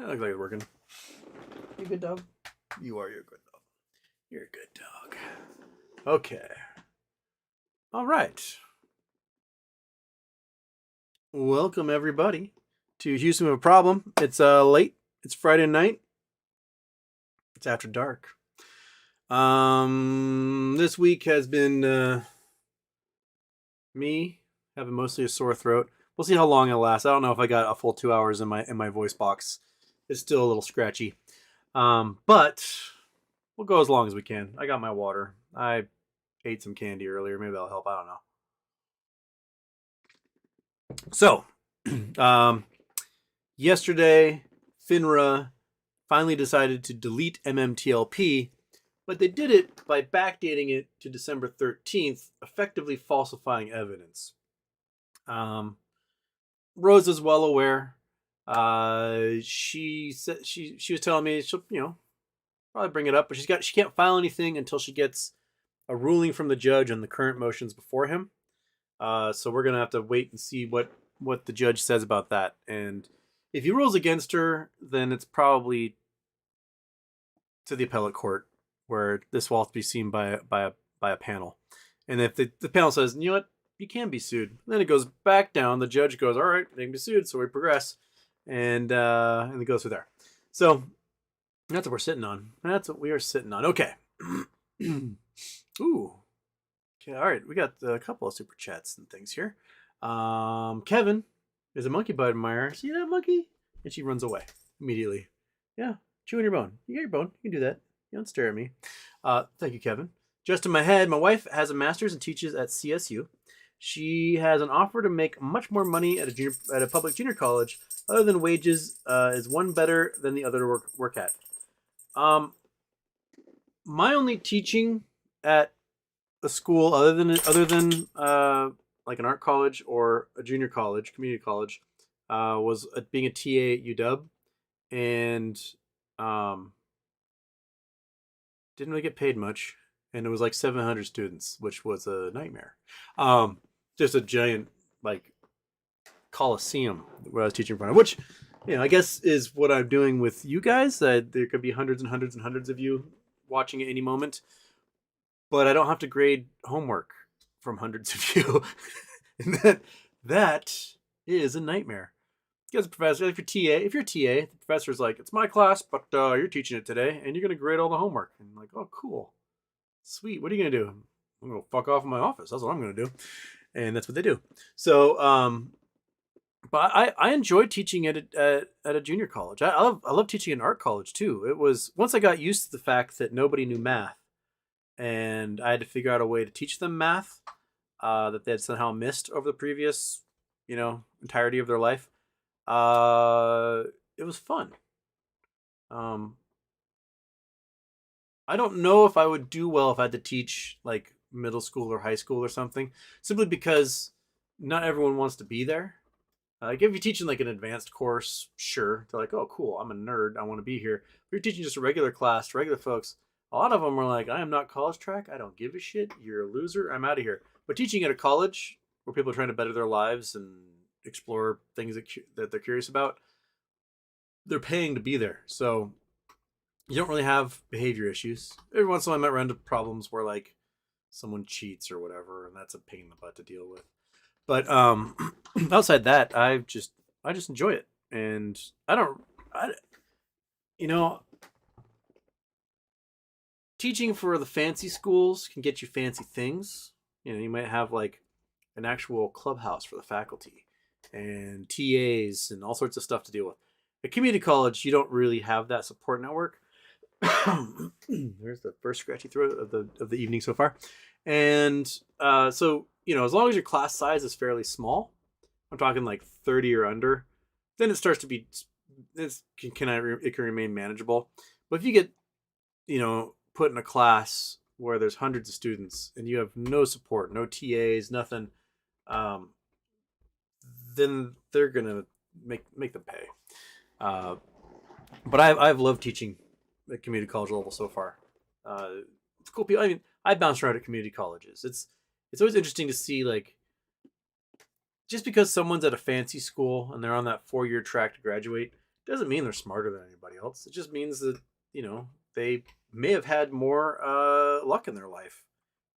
looks like it's working. You good dog? You are your good dog. You're a good dog. Okay. All right. Welcome everybody to Houston with a Problem. It's late. It's Friday night. It's after dark. This week has been me having mostly a sore throat. We'll see how long it lasts. I don't know if I got a full 2 hours in my voice box. It's still a little scratchy. But we'll go as long as we can. I got my water. I ate some candy earlier. Maybe that'll help. I don't know. So, yesterday, FINRA finally decided to delete MMTLP, but they did it by backdating it to December 13th, effectively falsifying evidence. Rose is well aware. She said she was telling me she'll probably bring it up, but she can't file anything until she gets a ruling from the judge on the current motions before him. So we're gonna have to wait and see what the judge says about that. And if he rules against her, then it's probably to the appellate court, where this will have to be seen by a panel. And if the panel says, you know what, you can be sued, then it goes back down. The judge goes, all right, they can be sued, so we progress, and it goes through there. So that's what we're sitting on. That's what we are sitting on. Okay. Ooh. Okay. All right. We got a couple of super chats and things here. Kevin is a monkey butt admirer. See that monkey? And she runs away immediately. Yeah. Chewing your bone. You got your bone. You can do that. You don't stare at me. Thank you, Kevin. Just in my head, my wife has a master's and teaches at CSU. She has an offer to make much more money at a public junior college. Other than wages, is one better than the other to work at? My only teaching at a school other than like an art college or a junior college, community college, was being a TA at UW, and didn't really get paid much, and it was like 700 students, which was a nightmare. Just a giant like coliseum where I was teaching in front of, which I guess is what I'm doing with you guys. There could be hundreds and hundreds and hundreds of you watching at any moment, but I don't have to grade homework from hundreds of you. And that is a nightmare. You guys, professor, if you're TA, the professor's like, it's my class, but you're teaching it today, and you're gonna grade all the homework. And I'm like, oh, cool, sweet. What are you gonna do? I'm gonna fuck off in my office. That's what I'm gonna do. And that's what they do. So, but I enjoyed teaching at a junior college. I love teaching in art college too. It was, once I got used to the fact that nobody knew math, and I had to figure out a way to teach them math that they had somehow missed over the previous, entirety of their life. It was fun. I don't know if I would do well if I had to teach like middle school or high school or something, simply because not everyone wants to be there. Like if you're teaching like an advanced course, sure, they're like, oh cool, I'm a nerd, I want to be here. If you're teaching just a regular class, regular folks, a lot of them are like, I am not college track, I don't give a shit, you're a loser, I'm out of here. But teaching at a college where people are trying to better their lives and explore things that they're curious about, they're paying to be there. So you don't really have behavior issues. Every once in a while I might run into problems where like someone cheats or whatever, and that's a pain in the butt to deal with. But outside that, I just enjoy it. And teaching for the fancy schools can get you fancy things. You might have like an actual clubhouse for the faculty and TAs and all sorts of stuff to deal with. At community college, you don't really have that support network. There's the first scratchy throat of the evening so far. And so, as long as your class size is fairly small, I'm talking like 30 or under, then it starts to be, it can remain manageable. But if you get, put in a class where there's hundreds of students and you have no support, no TAs, nothing, then they're gonna make them pay. But I've loved teaching at community college level so far. It's cool people. I mean, I bounced around at community colleges. It's always interesting to see, like, just because someone's at a fancy school and they're on that 4-year track to graduate doesn't mean they're smarter than anybody else. It just means that, they may have had more luck in their life,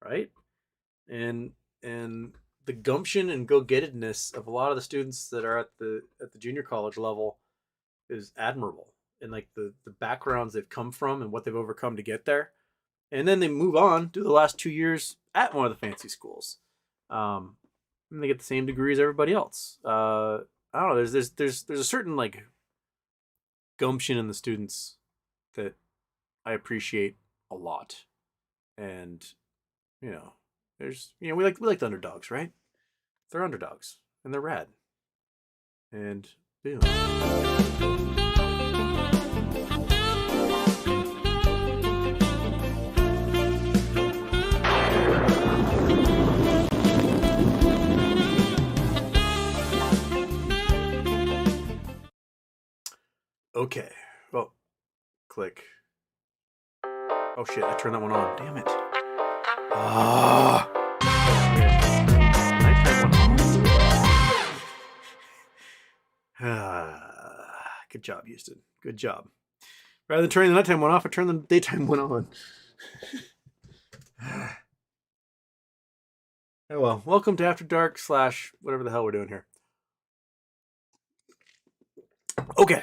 right? And the gumption and go-gettedness of a lot of the students that are at the junior college level is admirable. And like the backgrounds they've come from and what they've overcome to get there. And then they move on, do the last 2 years at one of the fancy schools. And they get the same degree as everybody else. I don't know. There's a certain like gumption in the students that I appreciate a lot. And there's we like the underdogs, right? They're underdogs and they're rad. And boom. Okay. Well, click. Oh shit, I turned that one on. Damn it. Ah. Good job, Houston. Good job. Rather than turning the nighttime one off, I turned the daytime one on. Oh well. Welcome to After Dark / whatever the hell we're doing here. Okay.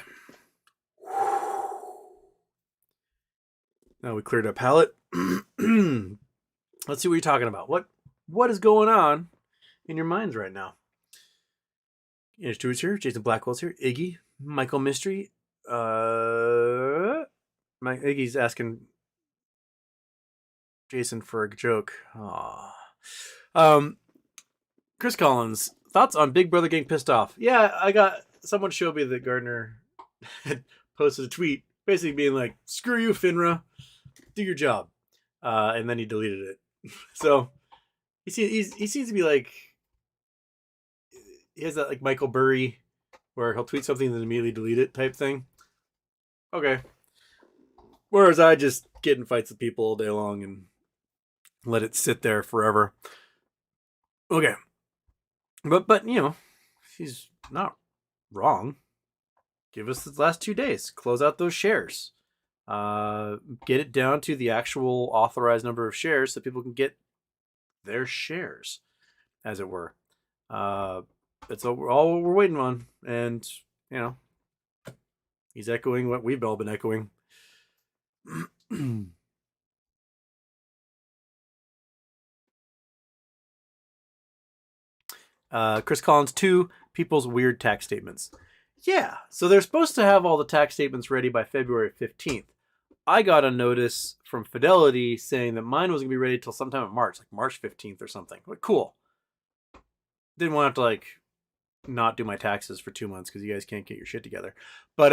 Now we cleared our palate. Let's see what you're talking about. What is going on in your minds right now? Ian Stewart's here. Jason Blackwell's here. Iggy. Michael Mystery. Iggy's asking Jason for a joke. Aww. Chris Collins. Thoughts on Big Brother getting pissed off? Yeah, I got someone showed me that Gardner had posted a tweet basically being like, screw you, FINRA. Do your job. And then he deleted it. So he seems to be like, he has that like Michael Burry where he'll tweet something and then immediately delete it type thing. Okay. Whereas I just get in fights with people all day long and let it sit there forever. Okay. But he's not wrong. Give us the last 2 days. Close out those shares. Get it down to the actual authorized number of shares so people can get their shares, as it were. That's all we're waiting on. And, he's echoing what we've all been echoing. Chris Collins 2, people's weird tax statements. Yeah, so they're supposed to have all the tax statements ready by February 15th. I got a notice from Fidelity saying that mine was going to be ready till sometime in March, like March 15th or something. But cool. Didn't want to have to not do my taxes for 2 months because you guys can't get your shit together. But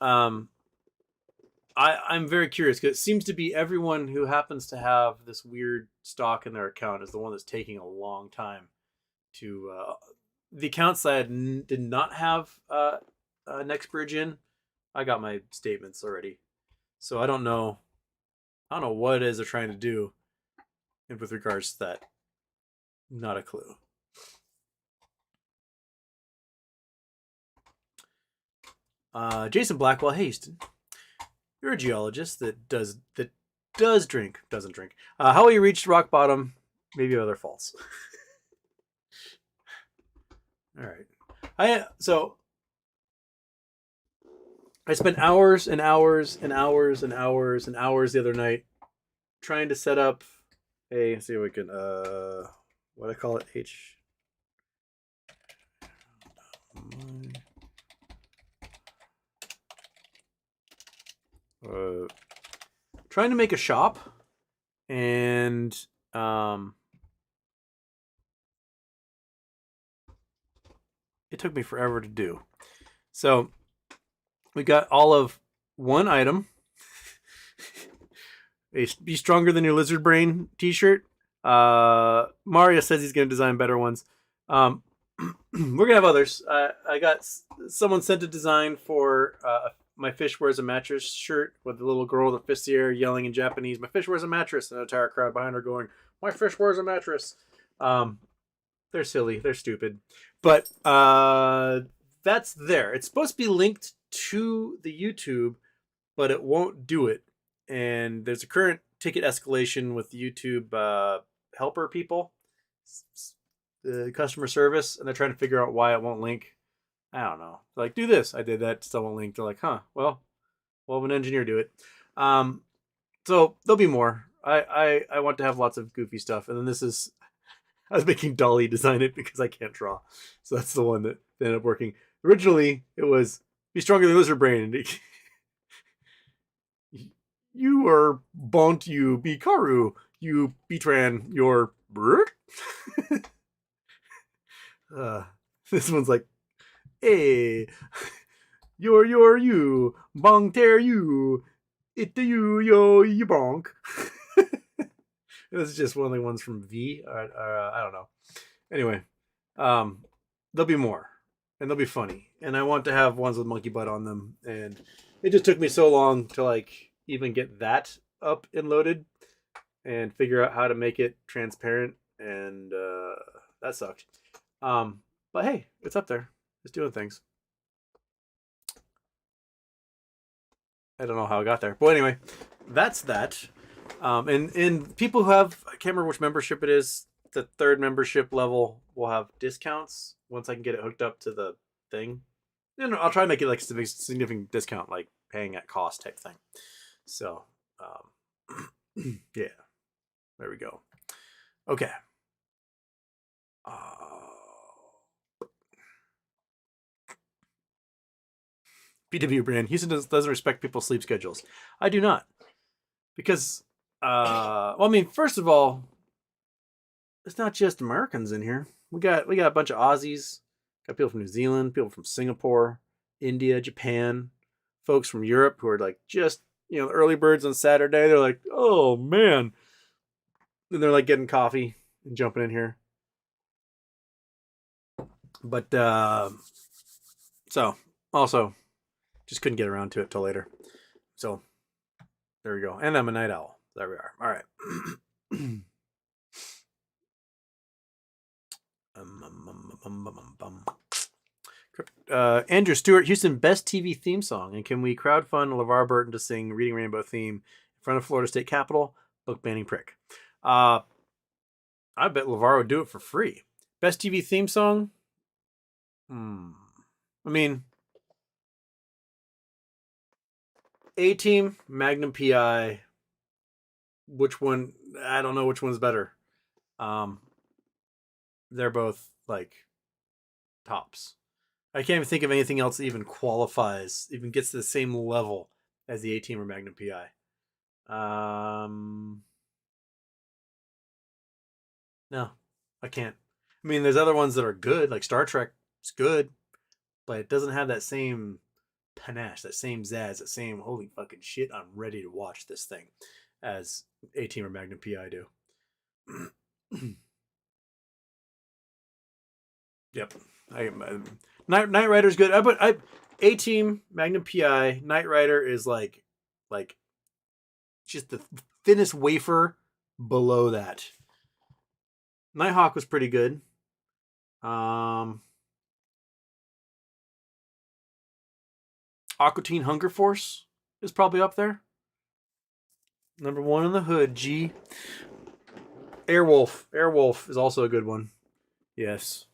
I'm very curious because it seems to be everyone who happens to have this weird stock in their account is the one that's taking a long time to... the accounts that I did not have NextBridge in, I got my statements already. So I don't know what it is they're trying to do with regards to that. Not a clue. Jason Blackwell, hey Houston, you're a geologist that doesn't drink. How you reached rock bottom? Maybe other false. All right. I spent hours and hours and hours and hours and hours the other night trying to set up let's see if we can what I call it, trying to make a shop, and it took me forever to do. So we got all of one item, a Be Stronger Than Your Lizard Brain t-shirt. Mario says he's going to design better ones. We're going to have others. I got someone sent a design for my fish wears a mattress shirt with the little girl with the fist in the air yelling in Japanese, my fish wears a mattress, and an entire crowd behind her going, my fish wears a mattress. They're silly. They're stupid. But that that's there. It's supposed to be linked to the YouTube, but it won't do it. And there's a current ticket escalation with YouTube helper people, the customer service, and they're trying to figure out why it won't link. I don't know. Like, do this. I did that. Still won't link. They're like, huh, well, we'll have an engineer do it. So there'll be more. I want to have lots of goofy stuff. And then this is, I was making Dolly design it because I can't draw. So that's the one that ended up working. Originally, it was be stronger than lizard brain. You are Bont, you be Karu, you Betran, your bird. This one's like, hey, you're you, bong tear you, it the you bonk. This is just one of the ones from V. I don't know. Anyway, there'll be more, and they'll be funny, and I want to have ones with monkey butt on them, and it just took me so long to like even get that up and loaded and figure out how to make it transparent, and that sucked. But hey, it's up there. It's doing things. I don't know how I got there. But anyway, that's that. And people who have, I can't remember which membership it is, the third membership level will have discounts once I can get it hooked up to the thing. And I'll try to make it like a significant discount, like paying at cost type thing. So, yeah, there we go. Okay. PW brand. Houston doesn't respect people's sleep schedules. I do not. Because, well, I mean, first of all, it's not just Americans in here. We got a bunch of Aussies, got people from New Zealand, people from Singapore, India, Japan, folks from Europe who are like just, you know, the early birds on Saturday. They're like, oh man. And they're like getting coffee and jumping in here. But, so also just couldn't get around to it till later. So there we go. And I'm a night owl. There we are. All right. Andrew Stewart, Houston, best TV theme song. And can we crowdfund LeVar Burton to sing Reading Rainbow theme in front of Florida State Capitol? Book banning prick. I bet LeVar would do it for free. Best TV theme song? I mean, A-Team, Magnum PI. Which one? I don't know which one's better. They're both like tops. I can't even think of anything else that even qualifies, even gets to the same level as the A-Team or Magnum PI. No, I can't. I mean, there's other ones that are good, like Star Trek is good, but it doesn't have that same panache, that same zazz, that same holy fucking shit, I'm ready to watch this thing, as A-Team or Magnum PI do. Yep. Knight Rider's good. But A-Team, Magnum PI, Knight Rider is like just the thinnest wafer below that. Nighthawk was pretty good. Aqua Teen Hunger Force is probably up there. Number one in the hood, G. Airwolf is also a good one. Yes.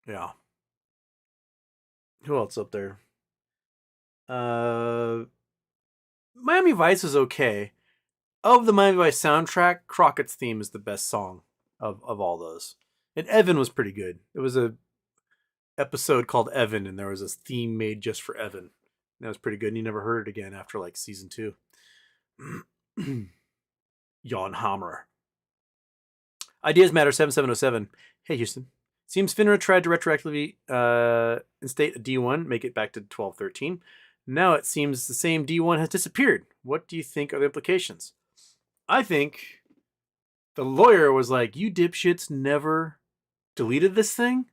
Yeah. Who else up there? Miami Vice is okay. Of the Miami Vice soundtrack, Crockett's theme is the best song of all those. And Evan was pretty good. There was a episode called Evan, and there was this theme made just for Evan. And that was pretty good, and you never heard it again after like season 2. Jan Hammer. Ideas Matter 7707. Hey Houston. Seems FINRA tried to retroactively instate a D1, make it back to 1213. Now it seems the same D1 has disappeared. What do you think are the implications? I think the lawyer was like, you dipshits never deleted this thing?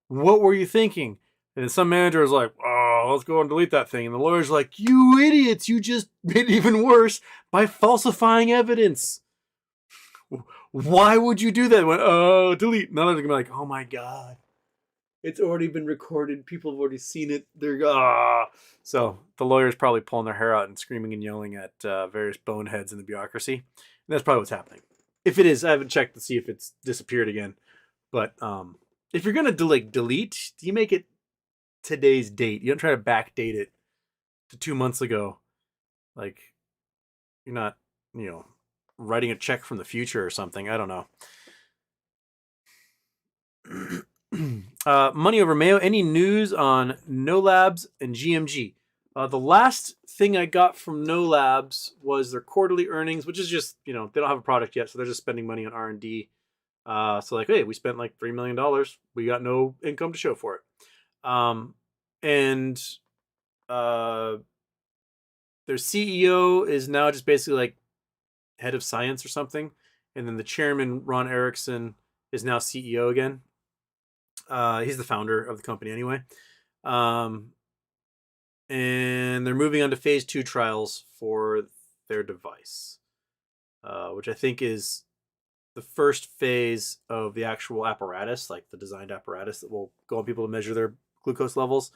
What were you thinking? And then some manager was like, oh, let's go and delete that thing. And the lawyer's like, you idiots, you just made it even worse by falsifying evidence. Why would you do that? When, oh, delete. None of them are like, oh my God. It's already been recorded. People have already seen it. They're So the lawyer's probably pulling their hair out and screaming and yelling at various boneheads in the bureaucracy. And that's probably what's happening. If it is, I haven't checked to see if it's disappeared again. But if you're gonna delete, you make it today's date. You don't try to backdate it to 2 months ago. Like you're not, writing a check from the future or something. I don't know. Money over Mayo. Any news on No Labs and GMG? The last thing I got from No Labs was their quarterly earnings, which is just, they don't have a product yet, so they're just spending money on R&D. So like, hey, we spent like $3 million. We got no income to show for it. And their CEO is now just basically like head of science or something. And then the chairman, Ron Erickson, is now CEO again. He's the founder of the company anyway. And they're moving on to phase 2 trials for their device, which I think is the first phase of the actual apparatus, like the designed apparatus that will go on people to measure their glucose levels.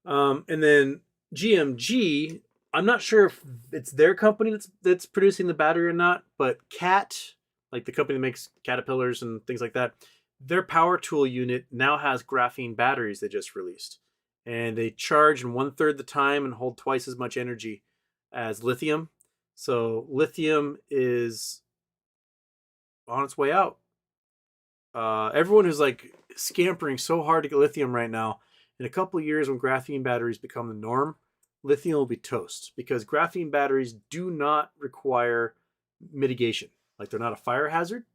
And then GMG, I'm not sure if it's their company that's producing the battery or not, but CAT, like the company that makes caterpillars and things like that, their power tool unit now has graphene batteries they just released. And they charge in 1/3 the time and hold twice as much energy as lithium. So lithium is on its way out. Everyone who's like scampering so hard to get lithium right now, in a couple of years when graphene batteries become the norm, lithium will be toast, because graphene batteries do not require mitigation. Like they're not a fire hazard.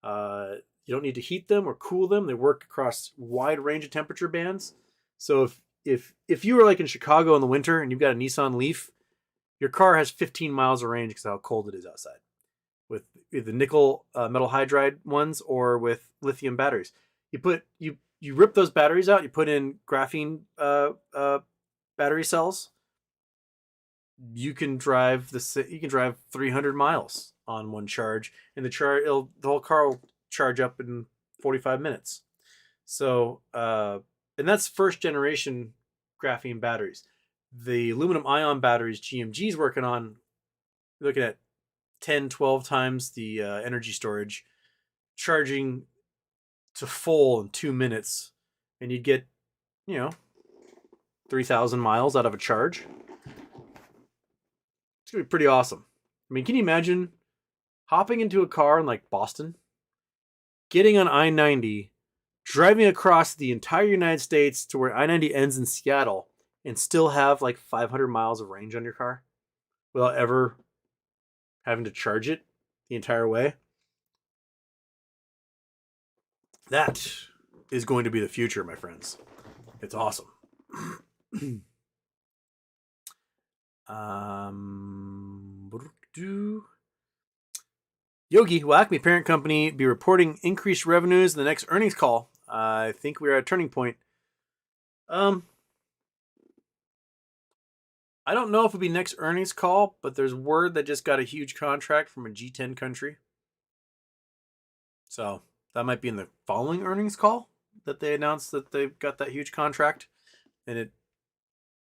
You don't need to heat them or cool them. They work across a wide range of temperature bands. So if you were like in Chicago in the winter and you've got a Nissan Leaf, your car has 15 miles of range because of how cold it is outside. With the nickel metal hydride ones or with lithium batteries, you rip those batteries out. You put in graphene battery cells. You can drive 300 miles on one charge, and the whole car will charge up in 45 minutes. So, and that's first generation graphene batteries. The aluminum ion batteries GMG is working on, looking at 10, 12 times the energy storage, charging to full in 2 minutes, and you'd get, 3,000 miles out of a charge. It's gonna be pretty awesome. I mean, can you imagine hopping into a car in like Boston, getting on I-90, driving across the entire United States to where I-90 ends in Seattle, and still have like 500 miles of range on your car without ever having to charge it the entire way? That is going to be the future, my friends. It's awesome. Yogi, will Acme parent company be reporting increased revenues in the next earnings call? I think we're at a turning point. I don't know if it'll be next earnings call, but there's word that just got a huge contract from a G10 country. So that might be in the following earnings call that they announced that they've got that huge contract, and it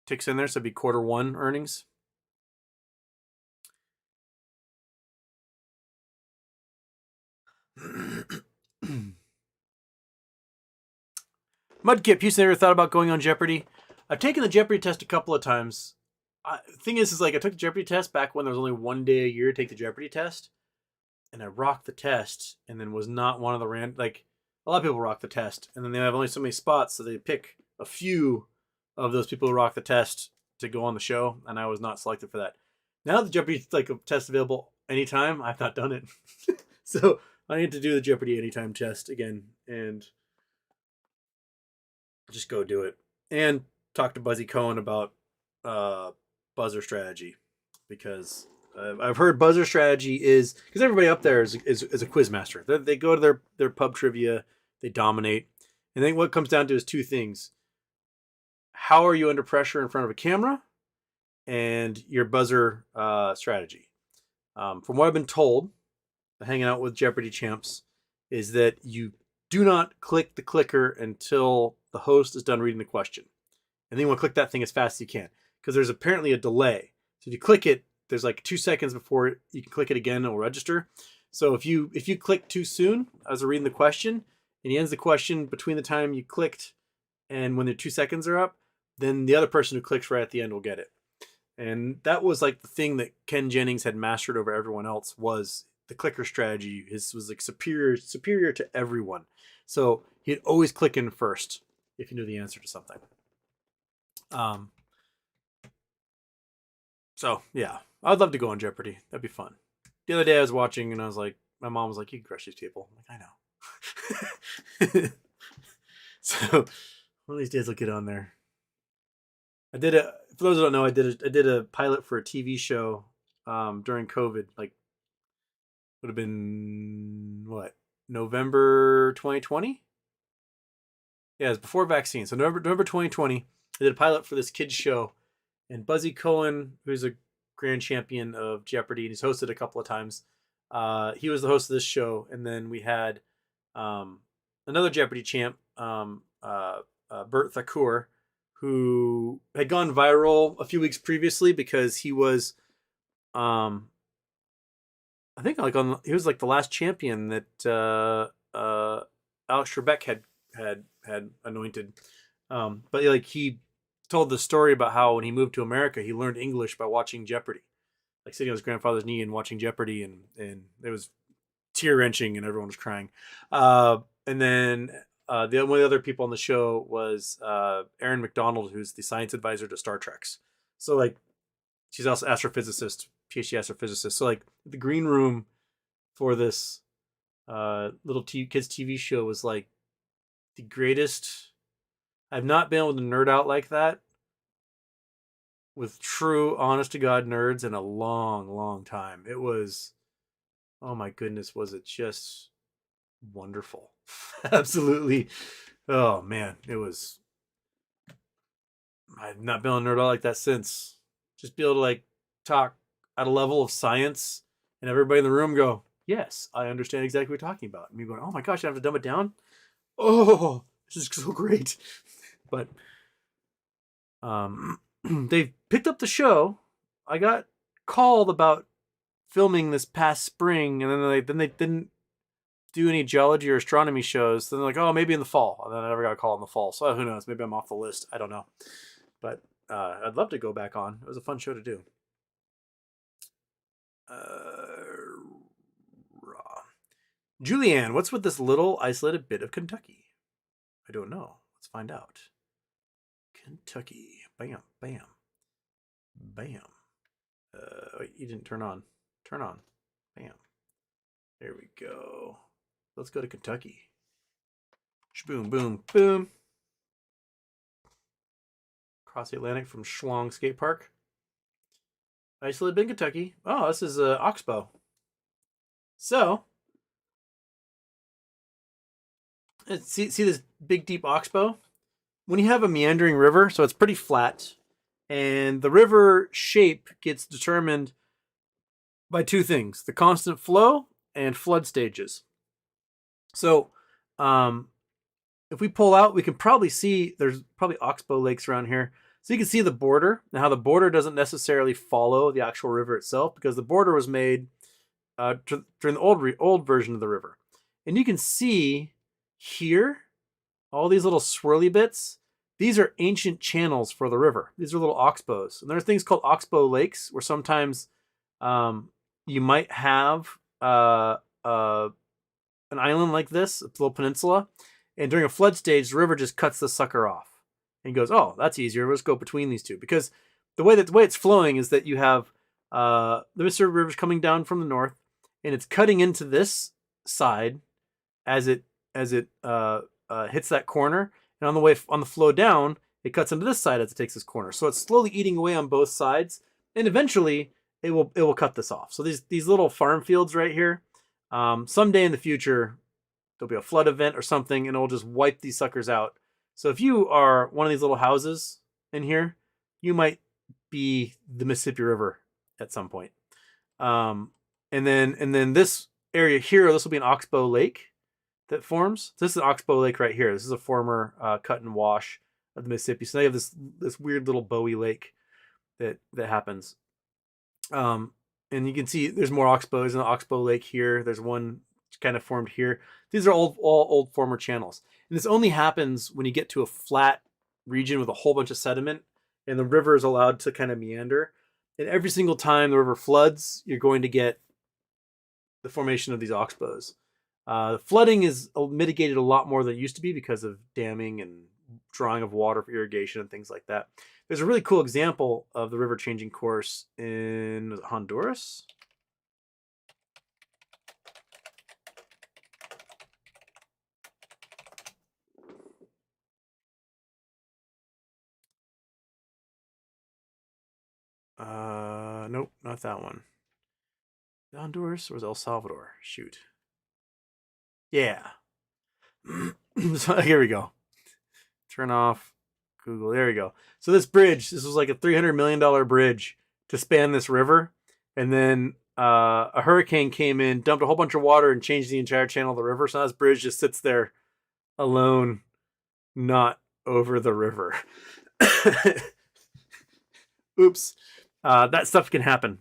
ticks in there. So it'd be Q1 earnings. Mudkip, you never thought about going on Jeopardy? I've taken the Jeopardy test a couple of times. Thing is like I took the Jeopardy test back when there was only one day a year to take the Jeopardy test, and I rocked the test, and then was not one of the like a lot of people rock the test, and then they have only so many spots, so they pick a few of those people who rock the test to go on the show, and I was not selected for that. Now the Jeopardy like a test available anytime, I've not done it, so I need to do the Jeopardy anytime test again and just go do it, and talk to Buzzy Cohen about buzzer strategy, because I've heard buzzer strategy is because everybody up there is a quiz master. They go to their pub trivia, they dominate, and then what it comes down to is two things: how are you under pressure in front of a camera, and your buzzer strategy. From what I've been told, hanging out with Jeopardy champs, is that you do not click the clicker until the host is done reading the question. And then you want to click that thing as fast as you can, because there's apparently a delay. So if you click it, there's like 2 seconds before you can click it again, it'll register. So if you click too soon as they're reading the question, and he ends the question between the time you clicked and when the 2 seconds are up, then the other person who clicks right at the end will get it. And that was like the thing that Ken Jennings had mastered over everyone else, was the clicker strategy. His was like superior to everyone. So he'd always click in first if you knew the answer to something. So yeah, I'd love to go on Jeopardy. That'd be fun. The other day I was watching and I was like, my mom was like, "You can crush these people." I'm like, I know. So one of these days I'll get on there. For those who don't know, I did a pilot for a TV show during COVID. Like, would have been what, November 2020? Yeah, it was before vaccine. So November 2020, I did a pilot for this kids show, and Buzzy Cohen, who's a grand champion of Jeopardy, and he's hosted a couple of times. He was the host of this show, and then we had another Jeopardy champ, Bert Thakur, who had gone viral a few weeks previously because he was, I think he was like the last champion that Alex Trebek had anointed. But like he told the story about how when he moved to America, he learned English by watching Jeopardy, like sitting on his grandfather's knee and watching Jeopardy, and it was tear wrenching and everyone was crying. And then one of the other people on the show was Erin McDonald, who's the science advisor to Star Treks. So like, she's also astrophysicist, PhD astrophysicist. So like, the green room for this little kids TV show was like the greatest. I've not been able to nerd out like that with true, honest to God nerds in a long, long time. It was, oh my goodness, was it just wonderful. Absolutely. Oh man, it was. I've not been able to nerd out like that since. Just be able to like talk at a level of science and everybody in the room go, "Yes, I understand exactly what you're talking about." And me going, "Oh my gosh, I have to dumb it down." Oh, this is so great. But they picked up the show. I got called about filming this past spring, and then they didn't do any geology or astronomy shows. Then they're like, "Oh, maybe in the fall." And then I never got a call in the fall. So who knows? Maybe I'm off the list. I don't know. But I'd love to go back on. It was a fun show to do. Julianne, what's with this little isolated bit of Kentucky? I don't know. Let's find out. Kentucky. Bam, bam, bam. Wait, you didn't turn on. Turn on. Bam. There we go. Let's go to Kentucky. Boom, boom, boom. Across the Atlantic from Schlong Skate Park. I used to live in Kentucky. Oh, this is Oxbow. So, see this big deep Oxbow? When you have a meandering river, so it's pretty flat, and the river shape gets determined by two things: the constant flow and flood stages. So, if we pull out, we can probably see there's probably Oxbow lakes around here. So you can see the border, and how the border doesn't necessarily follow the actual river itself, because the border was made during the old version of the river. And you can see here, all these little swirly bits. These are ancient channels for the river. These are little oxbows. And there are things called oxbow lakes, where sometimes you might have an island like this, a little peninsula, and during a flood stage, the river just cuts the sucker off and goes, "Oh, that's easier. Let's go between these two." Because the way it's flowing is that you have the Mississippi River's coming down from the north, and it's cutting into this side as it hits that corner, and on the flow down, it cuts into this side as it takes this corner. So it's slowly eating away on both sides, and eventually it will cut this off. So these little farm fields right here, someday in the future, there'll be a flood event or something, and it'll just wipe these suckers out. So if you are one of these little houses in here, you might be the Mississippi River at some point. And then this area here, this will be an oxbow lake. that forms. So this is Oxbow Lake right here. This is a former cut and wash of the Mississippi. So now you have this weird little Bowie Lake that happens. And you can see there's more oxbows in the Oxbow Lake here. There's one kind of formed here. These are all old former channels. And this only happens when you get to a flat region with a whole bunch of sediment and the river is allowed to kind of meander. And every single time the river floods, you're going to get the formation of these oxbows. Flooding is mitigated a lot more than it used to be because of damming and drawing of water for irrigation and things like that. There's a really cool example of the river changing course in Honduras. Nope, not that one. Honduras or was El Salvador? Shoot. Yeah. So here we go. Turn off Google. There we go. So this bridge, this was like a $300 million bridge to span this river. And then a hurricane came in, dumped a whole bunch of water and changed the entire channel of the river. So now this bridge just sits there alone, not over the river. Oops. That stuff can happen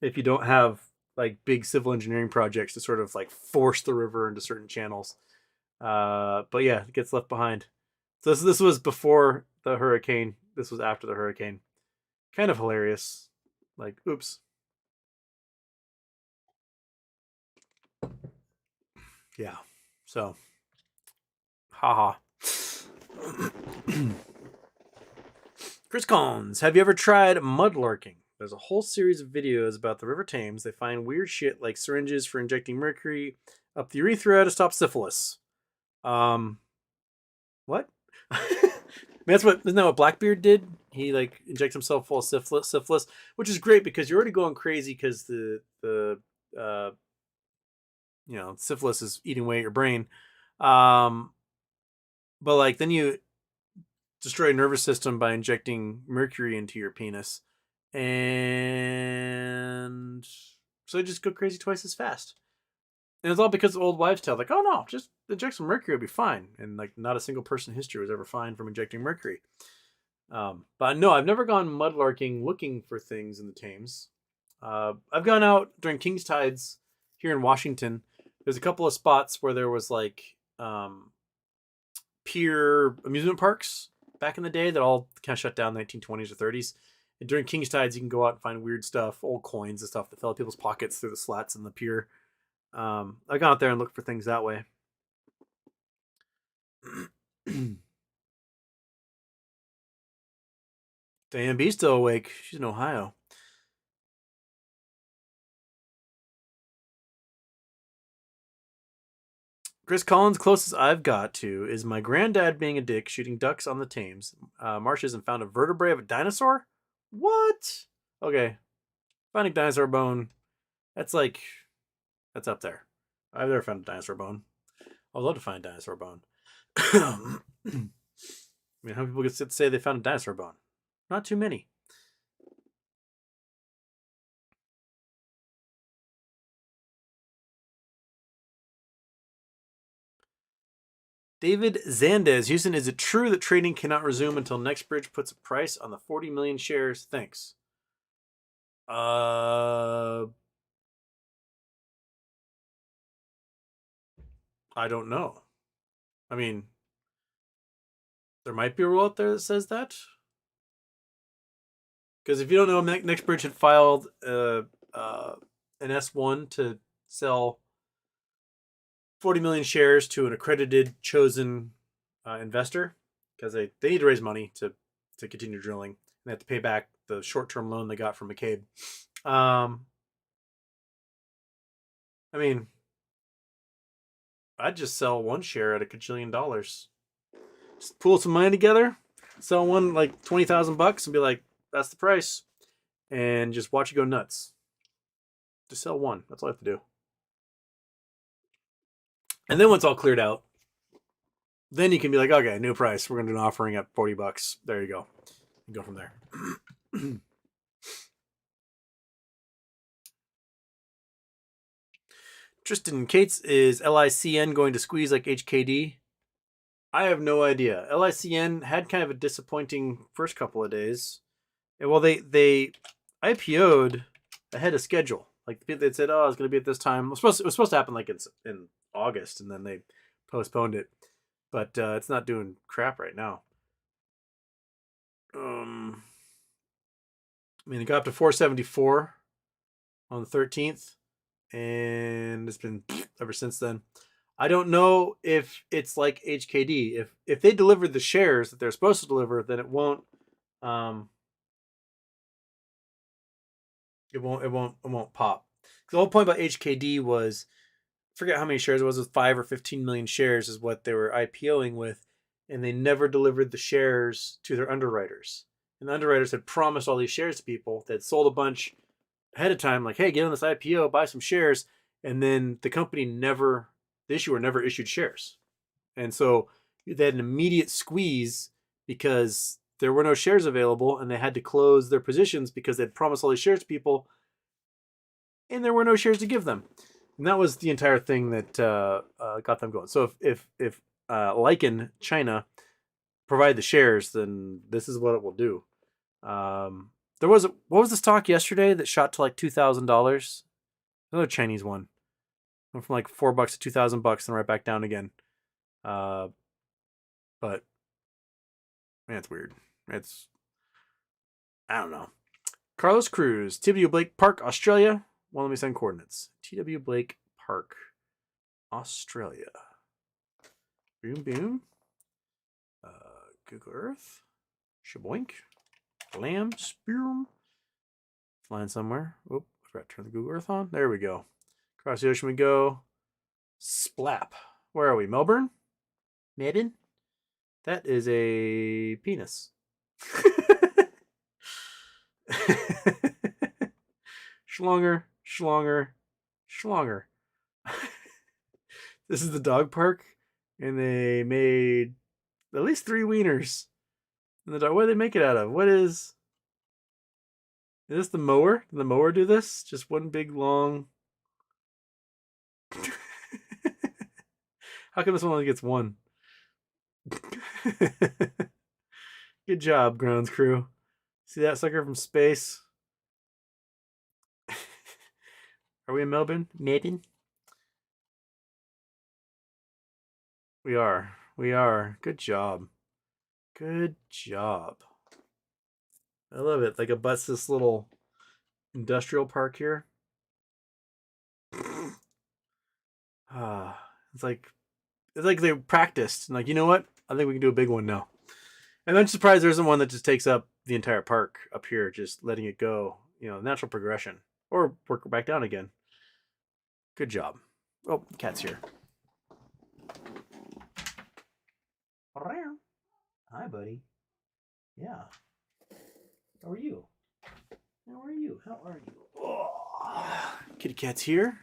if you don't have like big civil engineering projects to sort of like force the river into certain channels. But yeah, it gets left behind. So this was before the hurricane. This was after the hurricane. Kind of hilarious. Like, oops. Yeah. So, haha. Chris Collins, have you ever tried mudlarking? There's a whole series of videos about the River Thames. They find weird shit like syringes for injecting mercury up the urethra to stop syphilis. What? Isn't that what Blackbeard did? He like injects himself full of syphilis, which is great because you're already going crazy because the syphilis is eating away at your brain. But like then you destroy a nervous system by injecting mercury into your penis, and so you just go crazy twice as fast. And it's all because of old wives' tale, like, oh no, just inject some mercury, it'll be fine. And like, not a single person in history was ever fine from injecting mercury. But no, I've never gone mudlarking looking for things in the Thames. I've gone out during King's Tides here in Washington. There's a couple of spots where there was like pier amusement parks back in the day that all kind of shut down in the 1920s or 30s. And during King's Tides, you can go out and find weird stuff, old coins and stuff that fell out people's pockets through the slats in the pier. I've gone out there and looked for things that way. Diane B's still awake. She's in Ohio. Chris Collins, closest I've got to is my granddad being a dick shooting ducks on the Thames marshes and found a vertebrae of a dinosaur. What? Okay, finding dinosaur bone. That's up there. I've never found a dinosaur bone. I'd love to find a dinosaur bone. I mean, how many people can say they found a dinosaur bone? Not too many. David Zandez, Houston, is it true that trading cannot resume until NextBridge puts a price on the 40 million shares? Thanks. I don't know. I mean, there might be a rule out there that says that. Because if you don't know, NextBridge had filed an S1 to sell 40 million shares to an accredited, chosen investor because they need to raise money to continue drilling. And they have to pay back the short-term loan they got from McCabe. I mean, I'd just sell one share at $1 gajillion. Just pool some money together, sell one like $20,000 and be like, that's the price. And just watch it go nuts. Just sell one. That's all I have to do. And then once all cleared out, then you can be like, okay, new price. We're going to do an offering at $40. There you go. And go from there. Tristan Cates, is LICN going to squeeze like HKD? I have no idea. LICN had kind of a disappointing first couple of days. And well, they IPO'd ahead of schedule. Like they said, oh, it's going to be at this time. It was supposed to happen like in August, and then they postponed it. But it's not doing crap right now. I mean, it got up to 474 on the 13th, and it's been ever since then. I don't know if it's like HKD. If they delivered the shares that they're supposed to deliver, then it won't. It won't pop. The whole point about HKD was, I forget how many shares it was 5 or 15 million shares is what they were IPOing with, and they never delivered the shares to their underwriters. And the underwriters had promised all these shares to people. They had sold a bunch ahead of time, like, hey, get on this IPO, buy some shares. And then the company the issuer never issued shares. And so they had an immediate squeeze because there were no shares available, and they had to close their positions because they'd promised all these shares to people, and there were no shares to give them. And that was the entire thing that got them going. So if Lycan China provide the shares, then this is what it will do. There was what was the stock yesterday that shot to like $2,000? Another Chinese one. Went from like $4 to $2,000 and right back down again. But man, it's weird. I don't know. Carlos Cruz, TW Blake Park, Australia. Well, let me send coordinates. TW Blake Park, Australia. Boom, boom. Google Earth. Shaboink. Lamb. Spurum. Flying somewhere. Oop, forgot to turn the Google Earth on. There we go. Across the ocean we go. Splap. Where are we? Melbourne? Melbourne? That is a penis. Schlonger, schlonger, schlonger. This is the dog park, and they made at least 3 wieners. And the dog, what do they make it out of? Is this the mower? Did the mower do this? Just one big long. How come this one only gets one? Good job, grounds crew. See that sucker from space? Are we in Melbourne? Melbourne? We are. We are. Good job. Good job. I love it. Like, abuts this little industrial park here. It's like they practiced. And like, you know what? I think we can do a big one now. And I'm surprised there isn't one that just takes up the entire park up here, just letting it go, natural progression. Or work back down again. Good job. Oh, cat's here. Hi, buddy. Yeah. How are you? How are you? Oh, kitty cat's here.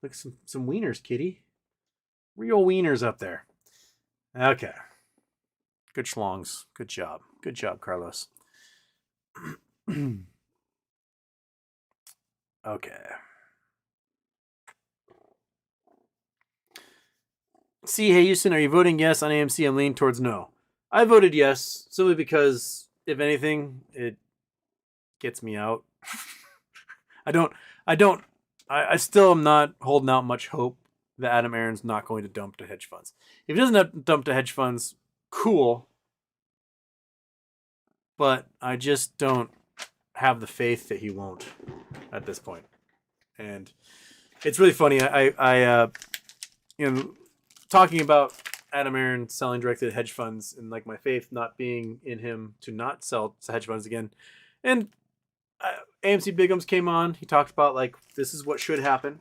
Look, some wieners, kitty. Real wieners up there. Okay. Good schlongs. Good job. Good job, Carlos. Okay. See, hey, Houston, are you voting yes on AMC? I'm leaning towards no. I voted yes, simply because, if anything, it gets me out. I still am not holding out much hope that Adam Aaron's not going to dump to hedge funds. If he doesn't dump to hedge funds, cool. But I just don't have the faith that he won't at this point. And it's really funny. I talking about Adam Aaron selling directly to hedge funds and like my faith not being in him to not sell to hedge funds again. And AMC Bigums came on. He talked about like this is what should happen.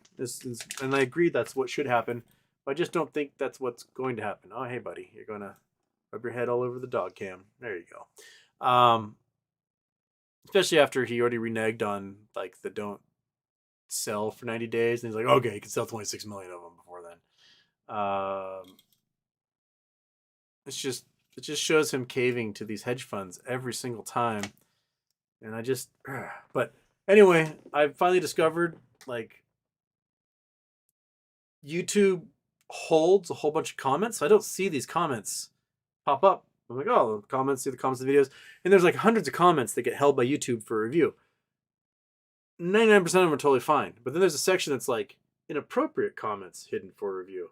And I agree that's what should happen. But I just don't think that's what's going to happen. Oh, hey, buddy, you're gonna rub your head all over the dog cam. There you go. Especially after he already reneged on like the don't sell for 90 days, and he's like, okay, you can sell 26 million of them before then. It just shows him caving to these hedge funds every single time. And but anyway, I finally discovered like YouTube holds a whole bunch of comments, so I don't see these comments pop up. I'm like, oh, comments, see the comments of the videos. And there's like hundreds of comments that get held by YouTube for review. 99% of them are totally fine. But then there's a section that's like inappropriate comments hidden for review.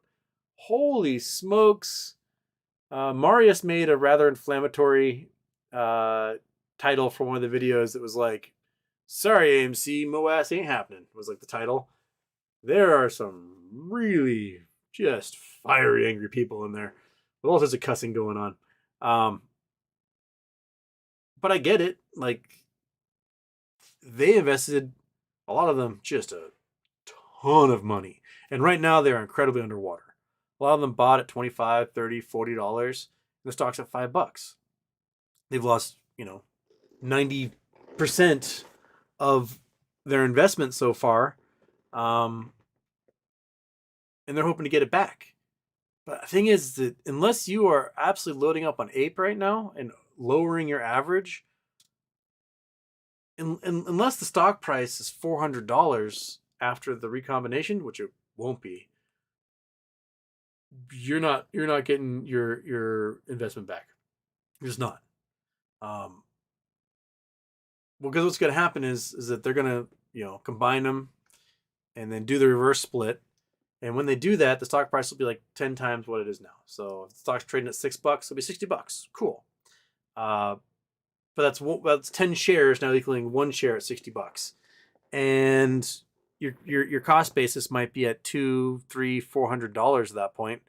Holy smokes. Marius made a rather inflammatory title for one of the videos that was like, sorry, AMC, Moass ain't happening, was like the title. There are some really just fiery, angry people in there with all sorts of cussing going on. But I get it. Like, they invested, a lot of them, just a ton of money. And right now they're incredibly underwater. A lot of them bought at $25, $30, $40. And the stock's at $5. They've lost, 90% of their investment so far. And they're hoping to get it back. But the thing is that unless you are absolutely loading up on Ape right now and lowering your average, unless the stock price is $400 after the recombination, which it won't be, you're not getting your investment back. You're just not. Well, because what's going to happen is that they're going to combine them and then do the reverse split. And when they do that, the stock price will be like 10 times what it is now. So if the stock's trading at $6, it'll be $60. Cool. But that's 10 shares now equaling one share at $60. And your cost basis might be at $200, $300, $400 at that point.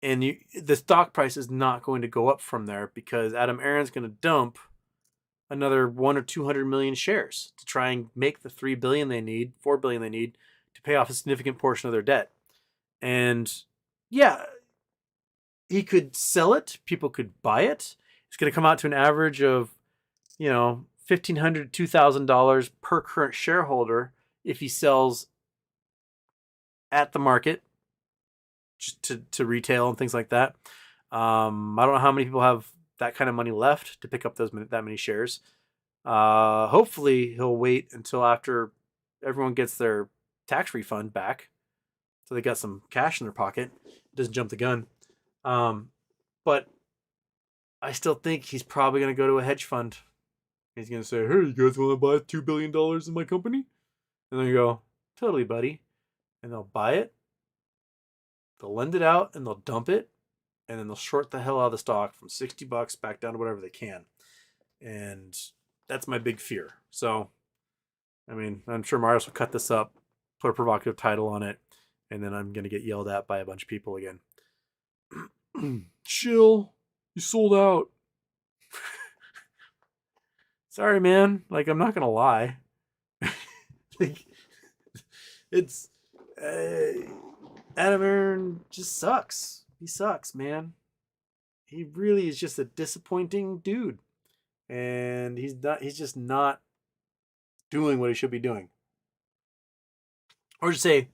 And the stock price is not going to go up from there because Adam Aaron's going to dump another 1 or 200 million shares to try and make the $3 billion they need, $4 billion they need to pay off a significant portion of their debt. And yeah, he could sell it. People could buy it. It's going to come out to an average of, $1,500 to $2,000 per current shareholder if he sells at the market, just to retail and things like that. I don't know how many people have that kind of money left to pick up that many shares. Hopefully he'll wait until after everyone gets their tax refund back, so they got some cash in their pocket. Doesn't jump the gun. But I still think he's probably going to go to a hedge fund. He's going to say, hey, you guys want to buy $2 billion in my company? And then you go, totally, buddy. And they'll buy it. They'll lend it out and they'll dump it. And then they'll short the hell out of the stock from $60 back down to whatever they can. And that's my big fear. So, I'm sure Marius will cut this up, put a provocative title on it, and then I'm going to get yelled at by a bunch of people again. Chill. You sold out. Sorry, man. Like, I'm not going to lie. It's... Adam Aaron just sucks. He sucks, man. He really is just a disappointing dude. And he's just not doing what he should be doing. Or just say,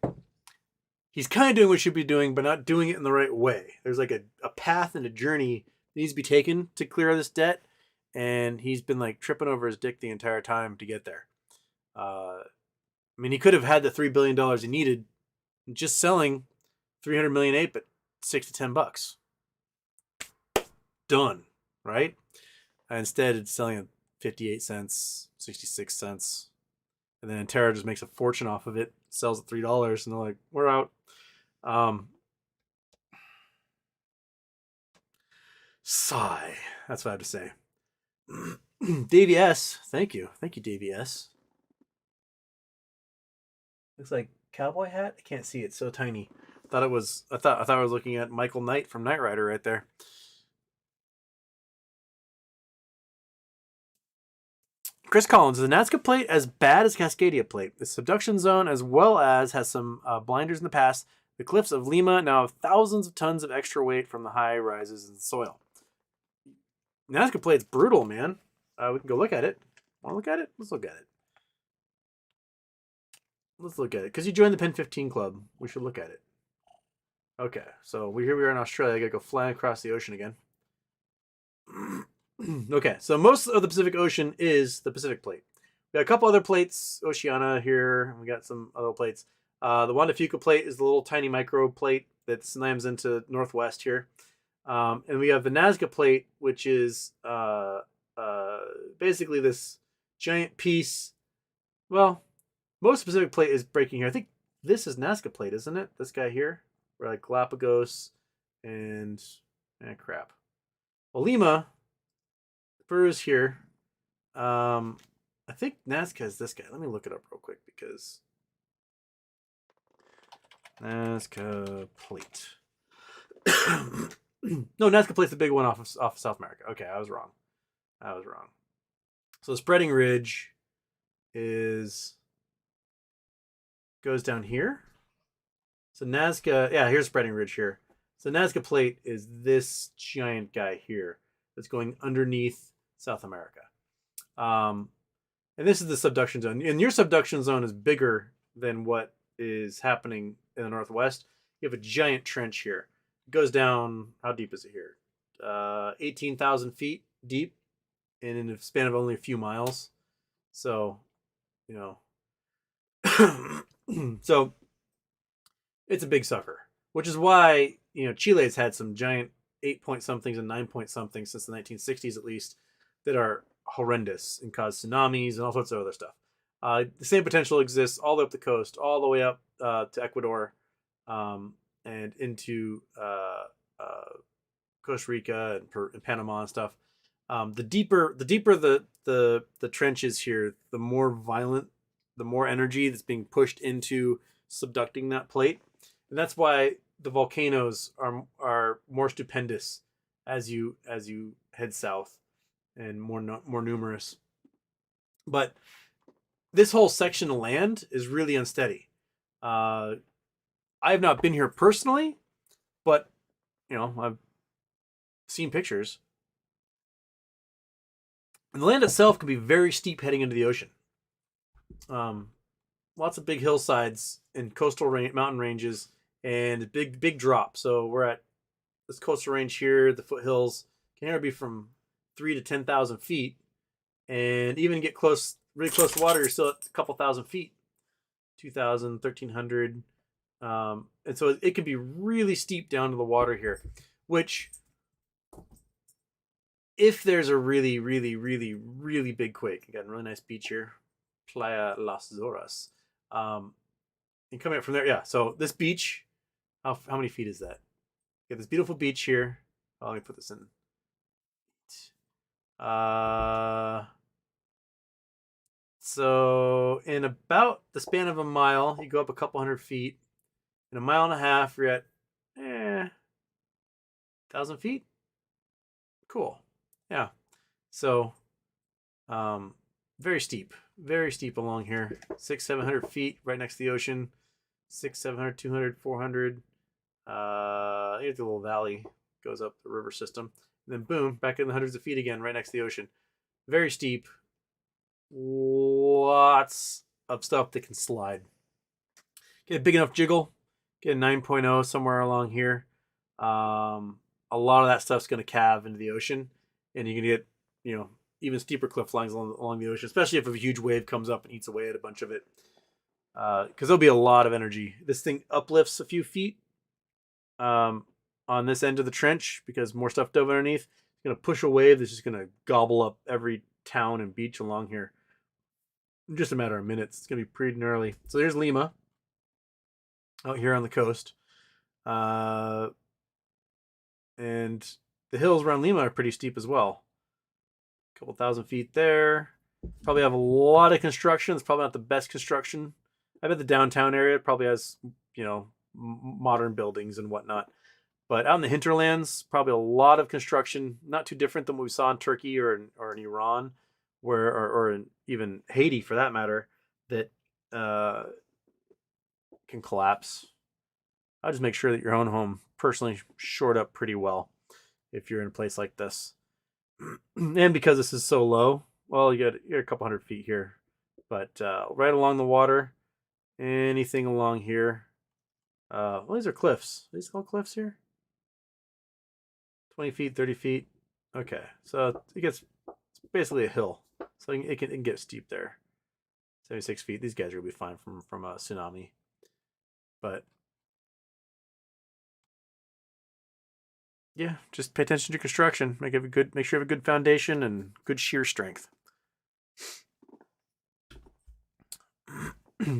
he's kind of doing what he should be doing, but not doing it in the right way. There's like a path and a journey that needs to be taken to clear this debt. And he's been like tripping over his dick the entire time to get there. He could have had the $3 billion he needed just selling 300 million ape at $6 to $10. Done, right? Instead, it's selling at 58 cents, 66 cents. And then Terra just makes a fortune off of it, sells at $3, and they're like, we're out. Sigh. That's what I have to say. Davey S. Thank you. Thank you, Davey S. Looks like cowboy hat. I can't see it. It's so tiny. I thought I was looking at Michael Knight from Knight Rider right there. Chris Collins, is the Nazca plate as bad as Cascadia plate? The subduction zone, as well as has some blinders in the past. The cliffs of Lima now have thousands of tons of extra weight from the high rises in the soil. Nazca plate's brutal, man. We can go look at it. Want to look at it? Let's look at it. Let's look at it. Because you joined the Pen 15 Club. We should look at it. Okay, so here we are in Australia. I gotta go flying across the ocean again. Okay, so most of the Pacific Ocean is the Pacific Plate. We got a couple other plates, Oceania here. We got some other plates. The Juan de Fuca plate is the little tiny micro plate that slams into northwest here. And we have the Nazca plate, which is basically this giant piece. Well, most specific plate is breaking here. I think this is Nazca plate, isn't it? This guy here, where like Galapagos and crap. Well, Lima, Peru's here. I think Nazca is this guy. Let me look it up real quick because Nazca plate. No, Nazca plate's the big one off of South America. Okay, I was wrong. So the spreading ridge goes down here. So Nazca, yeah, here's spreading ridge here. So Nazca plate is this giant guy here that's going underneath South America. And this is the subduction zone. And your subduction zone is bigger than what is happening in the northwest. You have a giant trench here. It goes down, how deep is it here? 18,000 feet deep and in a span of only a few miles. So, so it's a big sucker, which is why, Chile has had some giant 8-point somethings and 9-point somethings since the 1960s, at least, that are horrendous and cause tsunamis and all sorts of other stuff. The same potential exists all the way up the coast, all the way up to Ecuador, and into Costa Rica and Panama and stuff. The deeper the trench is here, the more violent, the more energy that's being pushed into subducting that plate, and that's why the volcanoes are more stupendous as you head south and more numerous. But this whole section of land is really unsteady. I have not been here personally, but I've seen pictures. And the land itself can be very steep heading into the ocean. Lots of big hillsides and coastal mountain ranges and big drop. So we're at this coastal range here. The foothills can anywhere be from 3 to 10,000 feet, and even get really close to water, you're still at a couple thousand feet, 2,000, 1,300. And so it can be really steep down to the water here, which, if there's a really, really, really, really big quake, again, really nice beach here, Playa Las Zoras. And coming up from there, yeah. So this beach, how many feet is that? You got this beautiful beach here. Oh, let me put this in. So in about the span of a mile, you go up a couple hundred feet. In a mile and a half, you're at 1,000 feet. Cool. Yeah. So very steep along here. 600-700 feet right next to the ocean. 600-700, 200, 400. Here's the little valley goes up the river system. And then boom, back in the hundreds of feet again, right next to the ocean. Very steep. Lots of stuff that can slide. Get a big enough jiggle. Get a 9.0 somewhere along here. A lot of that stuff's going to calve into the ocean, and you can get, even steeper cliff lines along the ocean, especially if a huge wave comes up and eats away at a bunch of it. Because there'll be a lot of energy. This thing uplifts a few feet on this end of the trench because more stuff dove underneath. It's going to push a wave that's just going to gobble up every town and beach along here in just a matter of minutes. It's going to be pretty gnarly. So there's Lima out here on the coast. And the hills around Lima are pretty steep as well. A couple thousand feet there. Probably have a lot of construction. It's probably not the best construction. I bet the downtown area probably has, modern buildings and whatnot. But out in the hinterlands, probably a lot of construction, not too different than what we saw in Turkey or in Iran, or in even Haiti for that matter, that can collapse. I'll just make sure that your own home personally shored up pretty well if you're in a place like this. And because this is so low, well, you're a couple hundred feet here. But right along the water, anything along here. Well, these are cliffs. Are these all cliffs here? 20 feet, 30 feet. Okay, so it's basically a hill. So it can get steep there. 76 feet. These guys are going to be fine from a tsunami. But yeah, just pay attention to construction. Make sure you have a good foundation and good shear strength.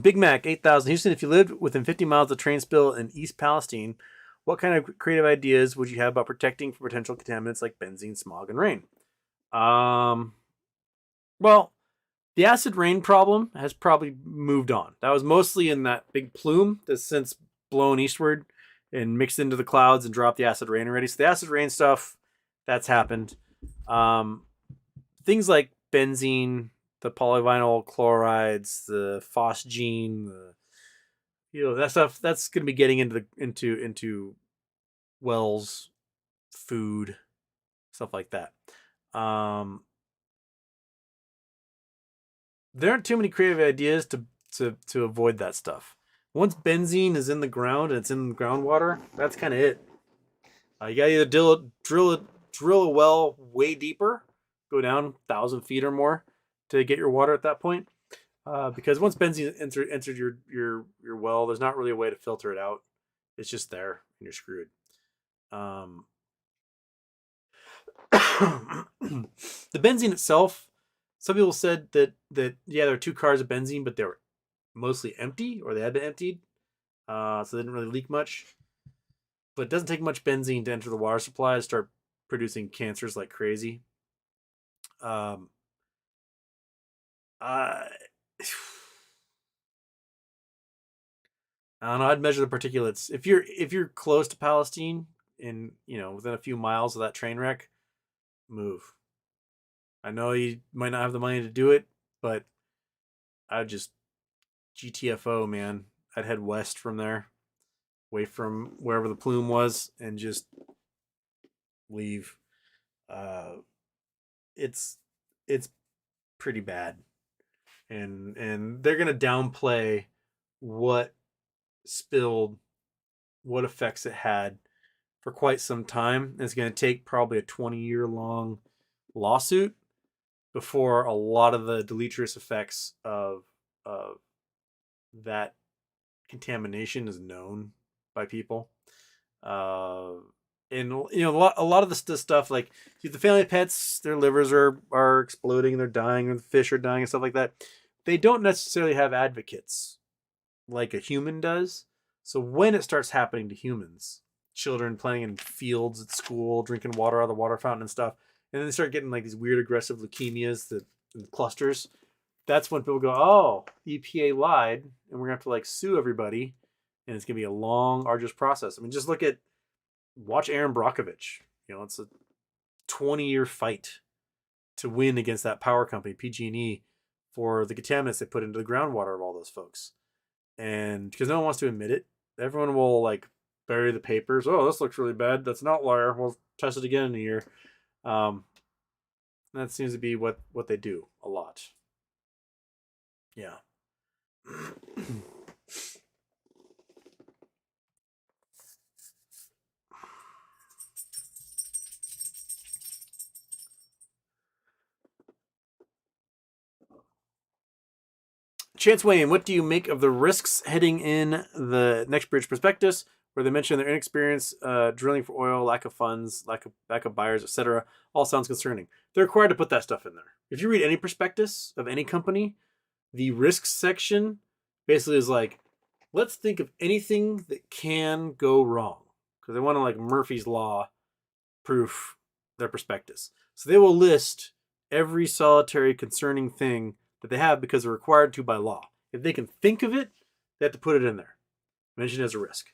Big Mac 8000 Houston. If you lived within 50 miles of train spill in East Palestine, what kind of creative ideas would you have about protecting from potential contaminants like benzene, smog, and rain? Well, the acid rain problem has probably moved on. That was mostly in that big plume that's since blown eastward and mixed into the clouds and dropped the acid rain already. So the acid rain stuff, that's happened. Things like benzene, the polyvinyl chlorides, the phosgene, that stuff, that's going to be getting into wells, food, stuff like that. There aren't too many creative ideas to avoid that stuff. Once benzene is in the ground and it's in the groundwater, that's kind of it. You gotta either drill a well way deeper, go down 1,000 feet or more to get your water at that point. Because once benzene entered your well, there's not really a way to filter it out. It's just there, and you're screwed. The benzene itself, some people said that yeah, there were 2 cars of benzene, but they were mostly empty, or they had been emptied, so they didn't really leak much. But it doesn't take much benzene to enter the water supply to start producing cancers like crazy. I don't know. I'd measure the particulates. If you're close to Palestine, in within a few miles of that train wreck, move. I know you might not have the money to do it, but I'd just GTFO, man. I'd head west from there, away from wherever the plume was, and just leave. It's pretty bad, and they're gonna downplay what spilled, what effects it had for quite some time. It's going to take probably a 20-year long lawsuit before a lot of the deleterious effects of that contamination is known by people. And a lot of the stuff, like the family pets, their livers are exploding, they're dying, or the fish are dying and stuff like that. They don't necessarily have advocates like a human does. So when it starts happening to humans, children playing in fields at school, drinking water out of the water fountain and stuff, and then they start getting like these weird aggressive leukemias that in clusters, that's when people go, oh, EPA lied, and we're gonna have to like sue everybody, and it's gonna be a long, arduous process. I mean, just watch Aaron Brockovich. It's a 20-year fight to win against that power company, PG&E, for the contaminants they put into the groundwater of all those folks. And because no one wants to admit it, everyone will like bury the papers. Oh, this looks really bad. That's an outlier. We'll test it again in a year. That seems to be what they do a lot. Yeah. Chance Wayne, what do you make of the risks heading in the Next Bridge prospectus, where they mention their inexperience drilling for oil, lack of funds, lack of buyers, etc.? All sounds concerning. They're required to put that stuff in there. If you read any prospectus of any company, the risks section basically is like, let's think of anything that can go wrong, because they want to like Murphy's Law proof their prospectus. So they will list every solitary concerning thing that they have because they're required to by law. If they can think of it, they have to put it in there. Mention it as a risk.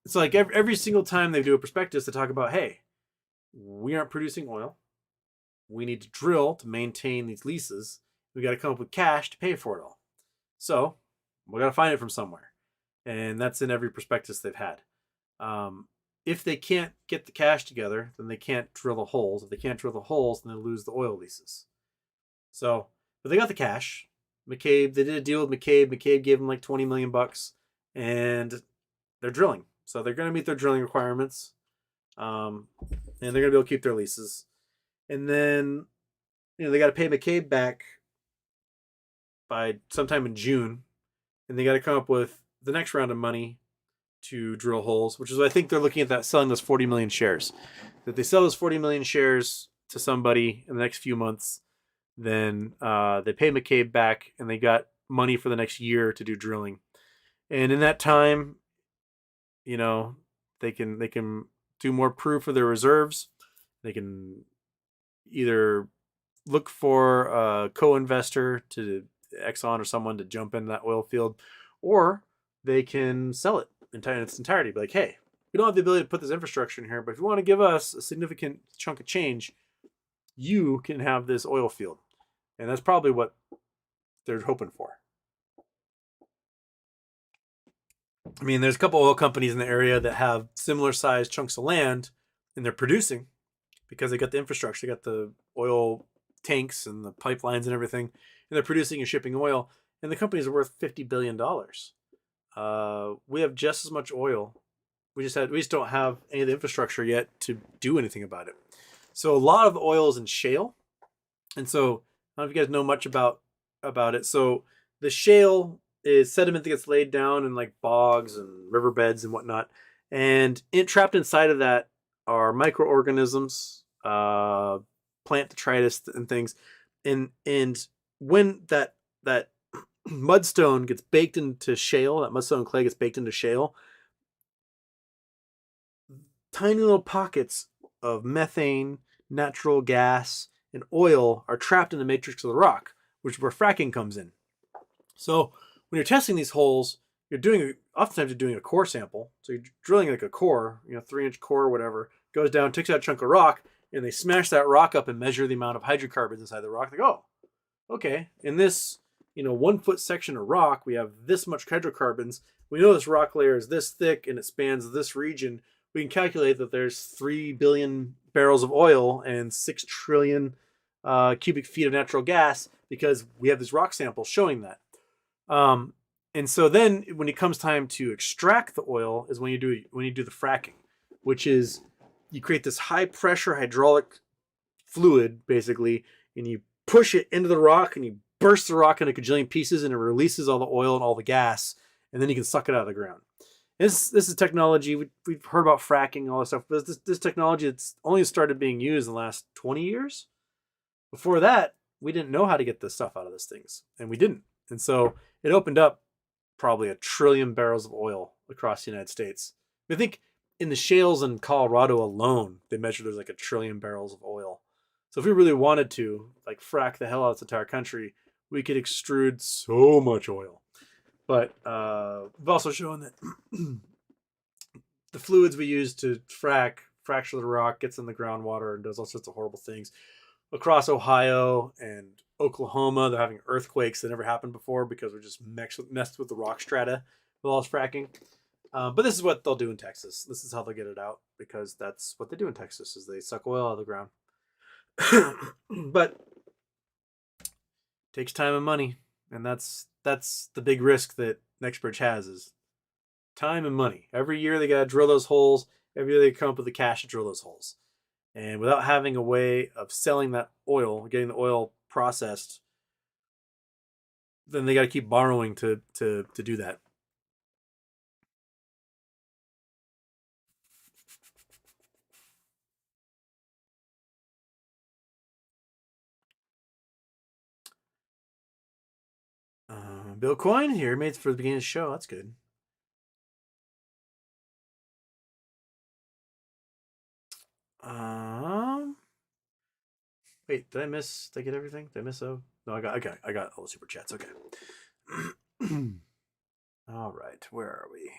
It's like every single time they do a prospectus, they talk about, hey, we aren't producing oil. We need to drill to maintain these leases. We got to come up with cash to pay for it all. So we got to find it from somewhere. And that's in every prospectus they've had. If they can't get the cash together, then they can't drill the holes. If they can't drill the holes, then they lose the oil leases. So, but they got the cash. They did a deal with McCabe. McCabe gave them like $20 million, and they're drilling. So they're going to meet their drilling requirements, and they're going to be able to keep their leases. And then, they got to pay McCabe back by sometime in June, and they got to come up with the next round of money to drill holes, which is I think they're looking at that selling those 40 million shares. That they sell those 40 million shares to somebody in the next few months, then they pay McCabe back, and they got money for the next year to do drilling. And in that time, you know, they can do more proof of their reserves. They can either look for a co-investor to Exxon or someone to jump into that oil field, or they can sell it in its entirety. Be like, hey, we don't have the ability to put this infrastructure in here, but if you want to give us a significant chunk of change, you can have this oil field. And that's probably what they're hoping for. I mean, there's a couple oil companies in the area that have similar sized chunks of land, and they're producing because they got the infrastructure, they got the oil tanks and the pipelines and everything, and they're producing and shipping oil. And the companies are worth $50 billion. We have just as much oil. We just don't have any of the infrastructure yet to do anything about it. So a lot of the oil is in shale, and so I don't know if you guys know much about it. So the shale is sediment that gets laid down in like bogs and riverbeds and whatnot, and trapped inside of that are microorganisms, plant detritus and things, and when that mudstone gets baked into shale, that mudstone clay gets baked into shale, tiny little pockets of methane, natural gas, and oil are trapped in the matrix of the rock, which is where fracking comes in. So when you're testing these holes, oftentimes you're doing a core sample. So you're drilling like a core, 3-inch core or whatever, goes down, takes out a chunk of rock, and they smash that rock up and measure the amount of hydrocarbons inside the rock. They go, oh, okay, in this 1 foot section of rock, we have this much hydrocarbons. We know this rock layer is this thick and it spans this region. We can calculate that there's 3 billion barrels of oil and 6 trillion cubic feet of natural gas because we have these rock samples showing that. And so then when it comes time to extract the oil is when you do the fracking, which is you create this high pressure hydraulic fluid basically, and you push it into the rock and you burst the rock into a gajillion pieces, and it releases all the oil and all the gas, and then you can suck it out of the ground. This is technology. We've heard about fracking, all this stuff, but this technology, it's only started being used in the last 20 years. Before that, we didn't know how to get this stuff out of these things, and we didn't. And so it opened up probably 1 trillion barrels of oil across the United States. I think in the shales in Colorado alone, they measured there's like 1 trillion barrels of oil. So if we really wanted to, like, frack the hell out of this entire country, we could extrude so much oil. But we've also shown that the fluids we use to fracture the rock, gets in the groundwater and does all sorts of horrible things. Across Ohio and Oklahoma, they're having earthquakes that never happened before because we just messed with the rock strata with all this fracking. But this is what they'll do in Texas. This is how they'll get it out, because that's what they do in Texas, is they suck oil out of the ground. But it takes time and money, and that's the big risk that NextBridge has, is time and money. Every year they got to drill those holes. Every year they come up with the cash to drill those holes. And without having a way of selling that oil, getting the oil processed, then they got to keep borrowing to do that. Bill Coyne here made it for the beginning of the show. That's good. Wait, did I get everything? Did I miss a? No, I got all the super chats. Okay. All right, where are we?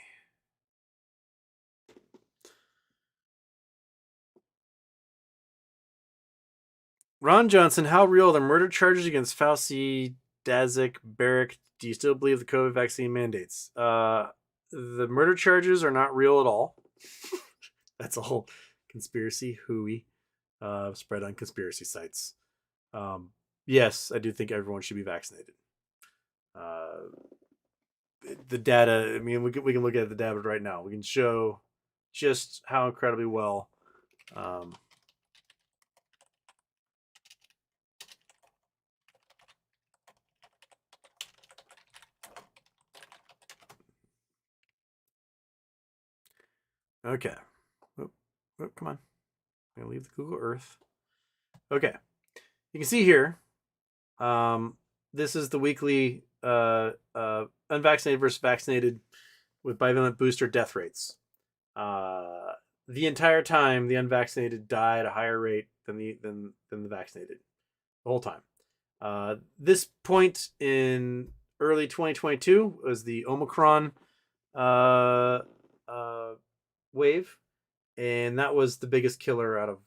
Ron Johnson, how real are the murder charges against Fauci, Dazik, Barrick? Do you still believe the COVID vaccine mandates? The murder charges are not real at all. That's all conspiracy hooey spread on conspiracy sites. Yes, I do think everyone should be vaccinated. The data, I mean, we can look at the data right now. We can show just how incredibly well Okay. Come on. I'm gonna leave the Google Earth. Okay. You can see here. This is the weekly unvaccinated versus vaccinated with bivalent booster death rates. The entire time, the unvaccinated die at a higher rate than the vaccinated the whole time. This point in early 2022 was the Omicron uh, uh, wave, and that was the biggest killer out of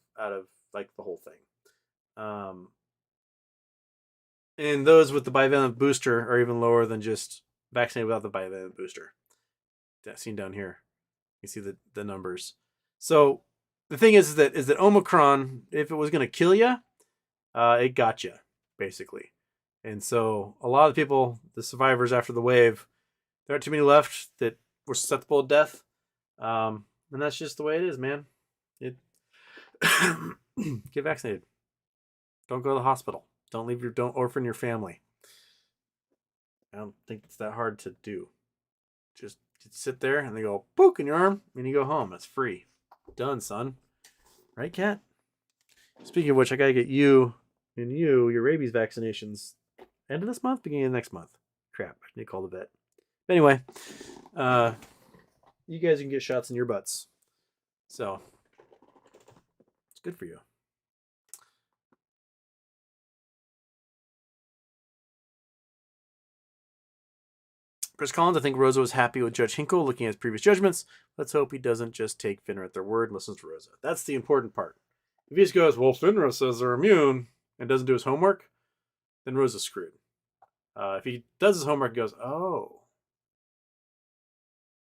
like the whole thing. And those with the bivalent booster are even lower than just vaccinated without the bivalent booster. That seen down here, you see the numbers. So the thing is that Omicron, if it was going to kill you, it got you basically. And so a lot of people, the survivors after the wave, there aren't too many left that were susceptible to death. And that's just the way it is, man. It get vaccinated. Don't go to the hospital. Don't orphan your family. I don't think it's that hard to do. Just sit there and they go poke in your arm and you go home. It's free. Done, son. Right, Kat? Speaking of which, I gotta get you your rabies vaccinations end of this month, beginning of next month. Crap, I need to call the vet. But anyway, you guys can get shots in your butts. So it's good for you. Chris Collins, I think Rosa was happy with Judge Hinkle looking at his previous judgments. Let's hope he doesn't just take FINRA at their word and listens to Rosa. That's the important part. If he just goes, well, FINRA says they're immune and doesn't do his homework, then Rosa's screwed. If he does his homework and goes, oh,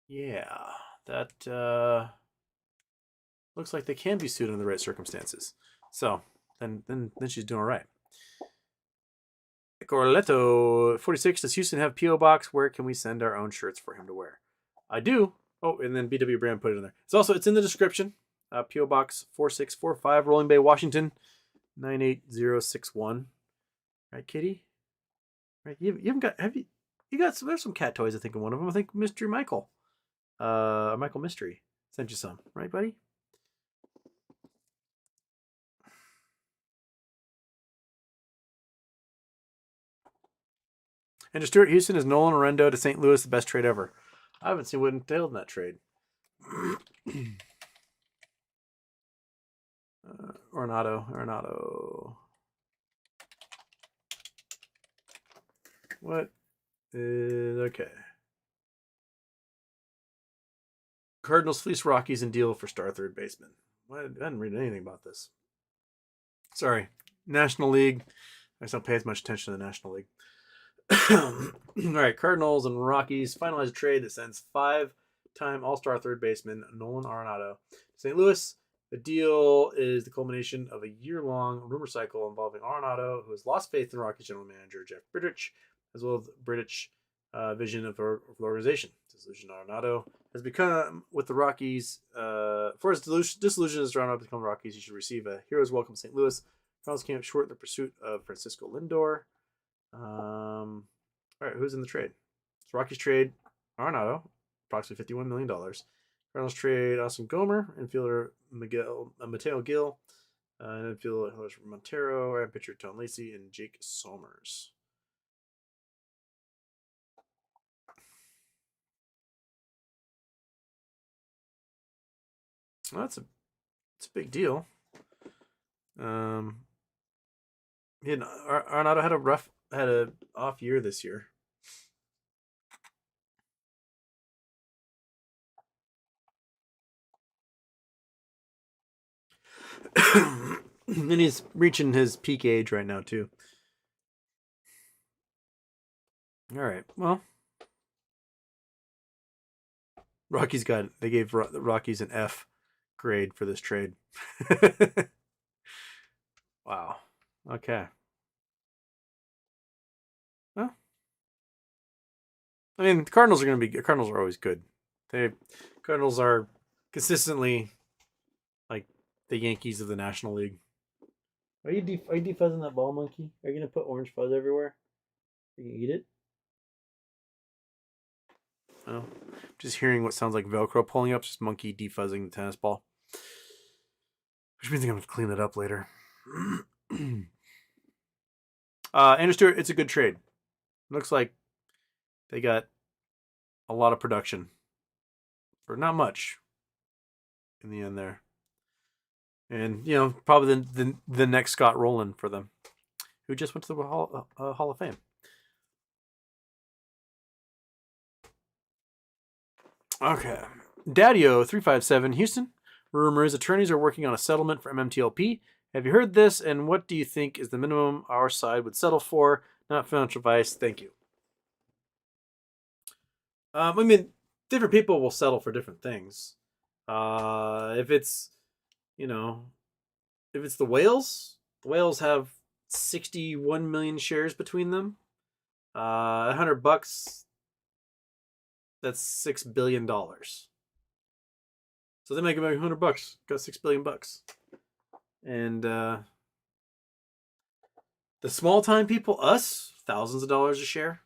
yeah, that looks like they can be sued in the right circumstances. So then she's doing all right. Corletto 46, does Houston have P.O. Box? Where can we send our own shirts for him to wear? I do. Oh, and then BW Brand put it in there. It's in the description. P.O. Box 4645, Rollingbay, Washington 98061. Right, Kitty? Right, you haven't got, there's some cat toys, I think, in one of them. I think Mystery Michael. Michael Mystery sent you some, right, buddy? And to Stuart Houston, is Nolan Orendo to St. Louis the best trade ever? I haven't seen what entailed in that trade. Arenado. What is okay? Cardinals fleece Rockies and deal for star third baseman. I didn't read anything about this. Sorry, National League. I just don't pay as much attention to the National League. All right, Cardinals and Rockies finalize a trade that sends 5-time All-Star third baseman Nolan Arenado to St. Louis. The deal is the culmination of a year-long rumor cycle involving Arenado, who has lost faith in Rockies general manager Jeff Bridich, as well as Bridich vision of the organization. Disillusioned Arenado has become with the Rockies. For his disillusion as Arenado become Rockies, he should receive a hero's welcome St. Louis. Cardinals came up short in the pursuit of Francisco Lindor. All right, who's in the trade? So Rockies trade Arenado, approximately $51 million. Cardinals trade Austin Gomer, infielder Mateo Gil, and infielder Montero, and pitcher Tom Lacey, and Jake Somers. Well, it's a big deal. Arenado had a off year this year. And he's reaching his peak age right now too. All right, well, they gave the Rockies an F grade for this trade. Wow. Okay. Well, I mean, the Cardinals are always good. Cardinals are consistently like the Yankees of the National League. Are you defuzzing that ball, monkey? Are you gonna put orange fuzz everywhere? Are you gonna eat it? Oh, just hearing what sounds like Velcro pulling up, just monkey defuzzing the tennis ball. Which means I'm going to clean that up later. Andrew Stewart, it's a good trade. Looks like they got a lot of production for not much in the end there. And, you know, probably the next Scott Rowland for them, who just went to the Hall of Fame. Okay. Daddio357, Houston. Rumors attorneys are working on a settlement for MMTLP. Have you heard this? And what do you think is the minimum our side would settle for? Not financial advice. Thank you. I mean, different people will settle for different things. If it's, you know, if it's the whales have 61 million shares between them. $100, that's $6 billion. So they make about $100, got $6 billion. And the small time people, us, thousands of dollars a share.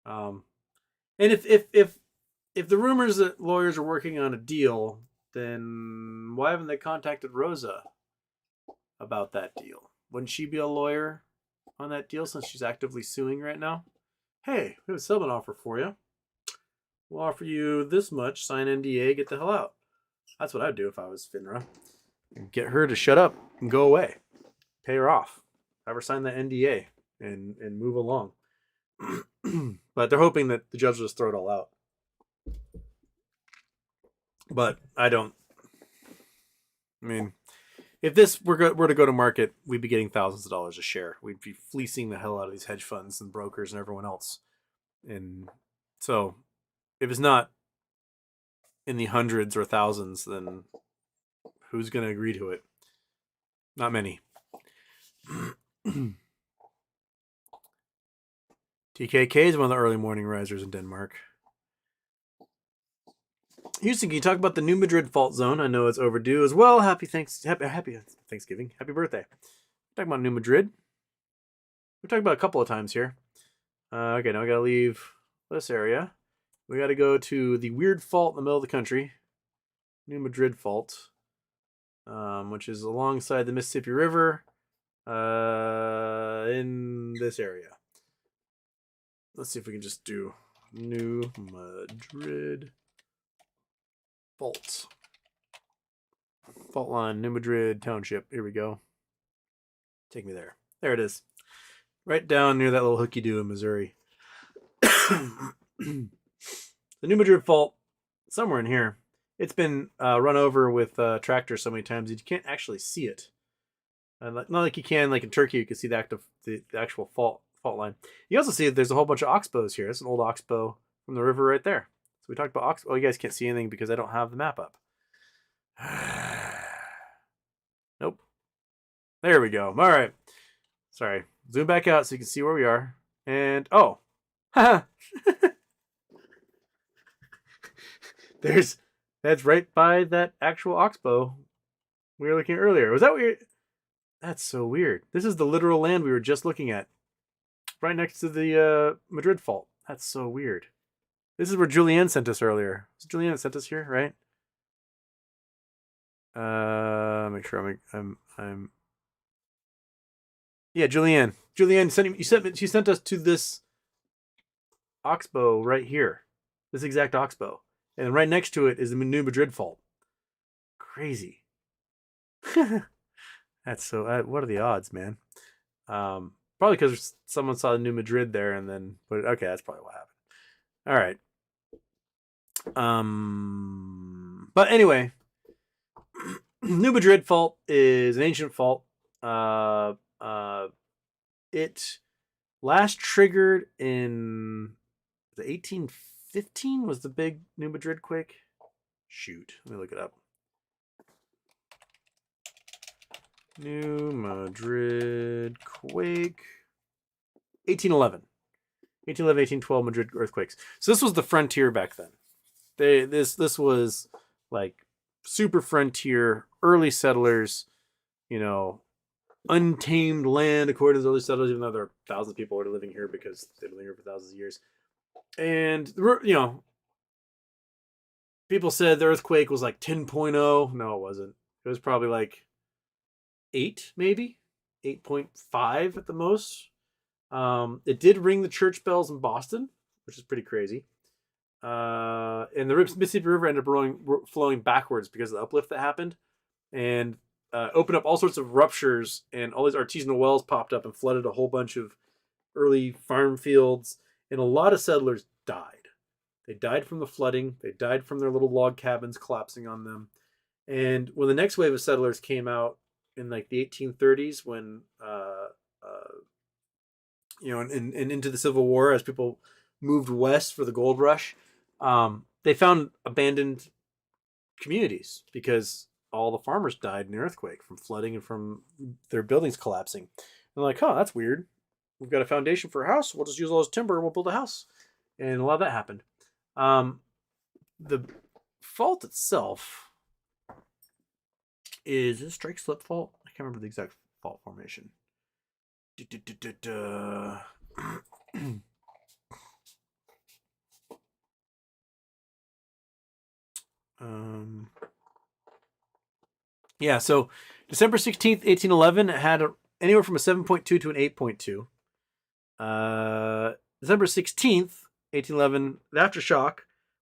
And if the rumors that lawyers are working on a deal, then why haven't they contacted Rosa about that deal? Wouldn't she be a lawyer on that deal since she's actively suing right now? Hey, we have a settlement offer for you. We'll offer you this much, sign NDA, get the hell out. That's what I'd do if I was FINRA. Get her to shut up and go away. Pay her off. Have her sign the NDA and move along. But they're hoping that the judge will just throw it all out. But I don't. I mean, if this were to go to market, we'd be getting thousands of dollars a share. We'd be fleecing the hell out of these hedge funds and brokers and everyone else. And so if it's not in the hundreds or thousands, then who's going to agree to it? Not many. TKK is one of the early morning risers in Denmark. Houston, can you talk about the new Madrid fault zone? I know it's overdue as well. Happy Thanksgiving. Happy birthday. Talking about New Madrid. We talked about it a couple of times here. Okay, now we got to leave this area. We got to go to the weird fault in the middle of the country. New Madrid fault. Which is alongside the Mississippi River. In this area. Let's see if we can just do New Madrid fault. Fault line, New Madrid Township. Here we go. Take me there. There it is. Right down near that little hooky-doo in Missouri. The New Madrid fault, somewhere in here. It's been run over with tractors so many times that you can't actually see it. Not like you can, like in Turkey, you can see the actual fault line. You also see that there's a whole bunch of oxbows here. It's an old oxbow from the river right there. So we talked about oxbow. Oh, you guys can't see anything because I don't have the map up. Nope. There we go. All right. Sorry. Zoom back out so you can see where we are. And, oh. That's right by that actual oxbow we were looking at earlier. Was that weird? That's so weird. This is the literal land we were just looking at. Right next to the Madrid fault. That's so weird. This is where Julianne sent us earlier. Julianne sent us here, right? Make sure I'm. Yeah, Julianne. She sent us to this oxbow right here. This exact oxbow, and right next to it is the New Madrid fault. Crazy. That's so. What are the odds, man? Probably because someone saw New Madrid there and then put it. Okay, that's probably what happened. All right. But anyway, New Madrid fault is an ancient fault. It last triggered in the 1815 was the big New Madrid quake. Shoot, let me look it up. New Madrid quake. 1811. 1811, 1812 Madrid earthquakes. So this was the frontier back then. This was like super frontier, early settlers, you know, untamed land according to the early settlers, even though there are thousands of people already living here because they've been living here for thousands of years. And, you know, people said the earthquake was like 10.0. No, it wasn't. It was probably like 8, maybe 8.5 at the most. It did ring the church bells in Boston, which is pretty crazy. And the Mississippi River ended up flowing backwards because of the uplift that happened, and opened up all sorts of ruptures, and all these artisanal wells popped up and flooded a whole bunch of early farm fields, and a lot of settlers died. They died from the flooding. They died from their little log cabins collapsing on them. And when the next wave of settlers came out in like the 1830s, when and into the Civil War, as people moved west for the gold rush, they found abandoned communities because all the farmers died in the earthquake from flooding and from their buildings collapsing. And they're like, oh, that's weird. We've got a foundation for a house. We'll just use all this timber and we'll build a house. And a lot of that happened. The fault itself is a strike slip fault. I can't remember the exact fault formation. Yeah, so December 16th, 1811, it had anywhere from a 7.2 to an 8.2. December 16th, 1811, the aftershock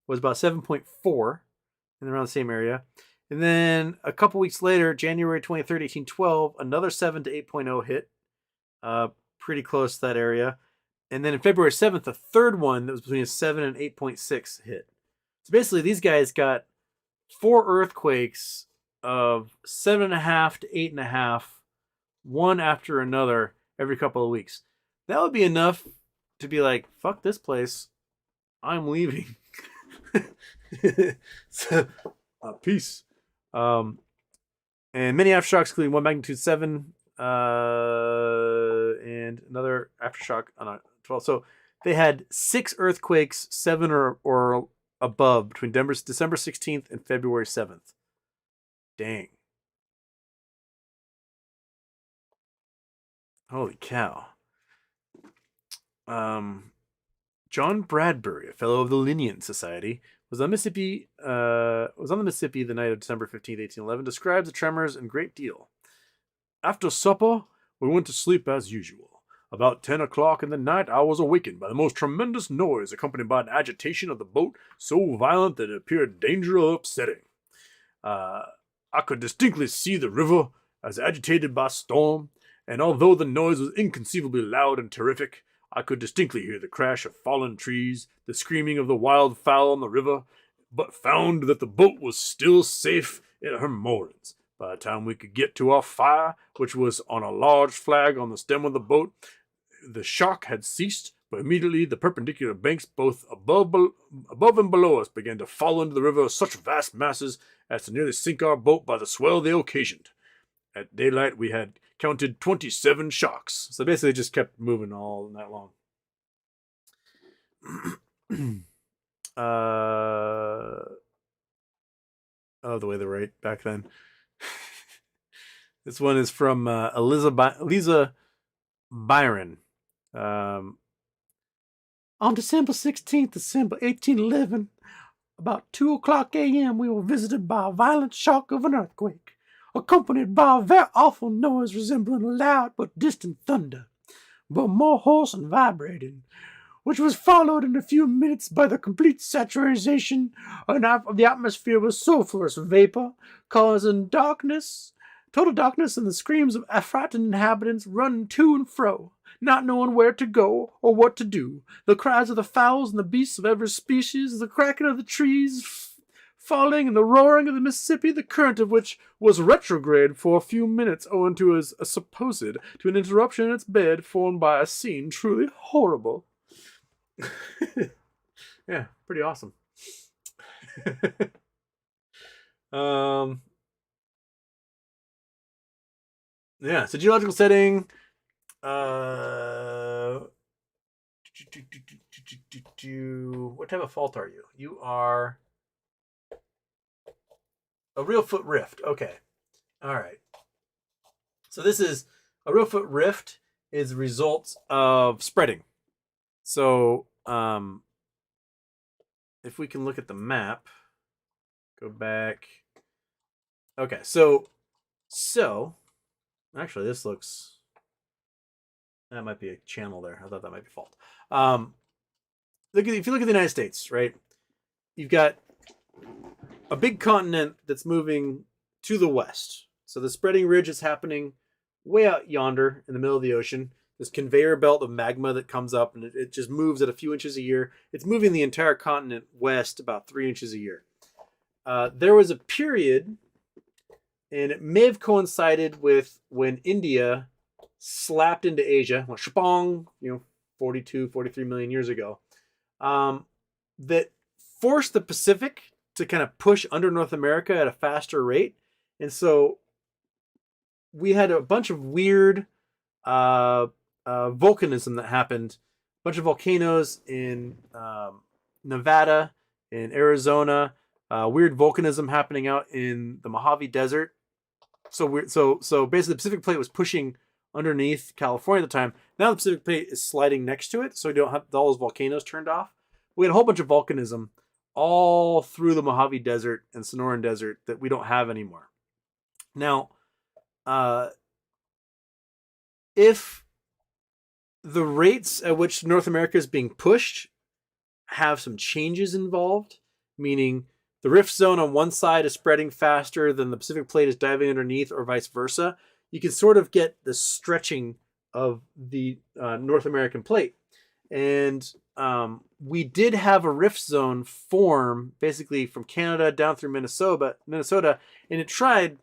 was about 7.4 in around the same area. And then a couple weeks later, January 23rd, 1812, another 7 to 8.0 hit. Pretty close to that area. And then in February 7th, a third one that was between a 7 and 8.6 hit. So basically, these guys got 4 earthquakes of 7.5 to 8.5, one after another, every couple of weeks. That would be enough to be like, fuck this place. I'm leaving. So, peace. And many aftershocks, including 1 magnitude 7, and another aftershock on 12. So they had 6 earthquakes, 7 or above, between December 16th and February 7th. Dang. Holy cow. John Bradbury, a fellow of the Linnean Society, was on the Mississippi the night of December 15th, 1811, describes the tremors in great deal. After supper, we went to sleep as usual. About 10 o'clock in the night, I was awakened by the most tremendous noise, accompanied by an agitation of the boat so violent that it appeared danger of upsetting. I could distinctly see the river as agitated by storm, and although the noise was inconceivably loud and terrific, I could distinctly hear the crash of fallen trees, the screaming of the wild fowl on the river, but found that the boat was still safe at her moorings. By the time we could get to our fire, which was on a large flag on the stem of the boat, the shock had ceased, but immediately the perpendicular banks both above and below us began to fall into the river in such vast masses as to nearly sink our boat by the swell they occasioned. At daylight, we had counted 27 shocks. So basically, it just kept moving all night long. The way they write back then. This one is from Eliza Byron. On December 16th, December 1811, about 2 o'clock a.m., we were visited by a violent shock of an earthquake, accompanied by a very awful noise resembling loud but distant thunder, but more hoarse and vibrating, which was followed in a few minutes by the complete saturation of the atmosphere with sulphurous vapor, causing total darkness, and the screams of affrighted inhabitants running to and fro, not knowing where to go or what to do, the cries of the fowls and the beasts of every species, the cracking of the trees falling, and the roaring of the Mississippi, the current of which was retrograde for a few minutes owing to supposed to an interruption in its bed formed by a scene truly horrible. Yeah, pretty awesome. Yeah, so geological setting. What type of fault are you? You are a real foot rift. Okay. All right. So this is a real foot rift is the result of spreading. So if we can look at the map. Go back. Okay, so actually this looks, that might be a channel there. I thought that might be fault. If you look at the United States, right? You've got a big continent that's moving to the west. So the spreading ridge is happening way out yonder in the middle of the ocean. This conveyor belt of magma that comes up and it just moves at a few inches a year. It's moving the entire continent west about 3 inches a year. There was a period, and it may have coincided with when India slapped into Asia, went shpong, 42, 43 million years ago, that forced the Pacific to kind of push under North America at a faster rate. And so we had a bunch of weird volcanism that happened. A bunch of volcanoes in Nevada, in Arizona, weird volcanism happening out in the Mojave Desert. So basically the Pacific Plate was pushing underneath California at the time. Now the Pacific Plate is sliding next to it, so we don't have all those volcanoes turned off. We had a whole bunch of volcanism all through the Mojave Desert and Sonoran Desert that we don't have anymore. Now, if the rates at which North America is being pushed have some changes involved, meaning the rift zone on one side is spreading faster than the Pacific Plate is diving underneath, or vice versa, you can sort of get the stretching of the North American plate. And we did have a rift zone form basically from Canada down through Minnesota, and it tried,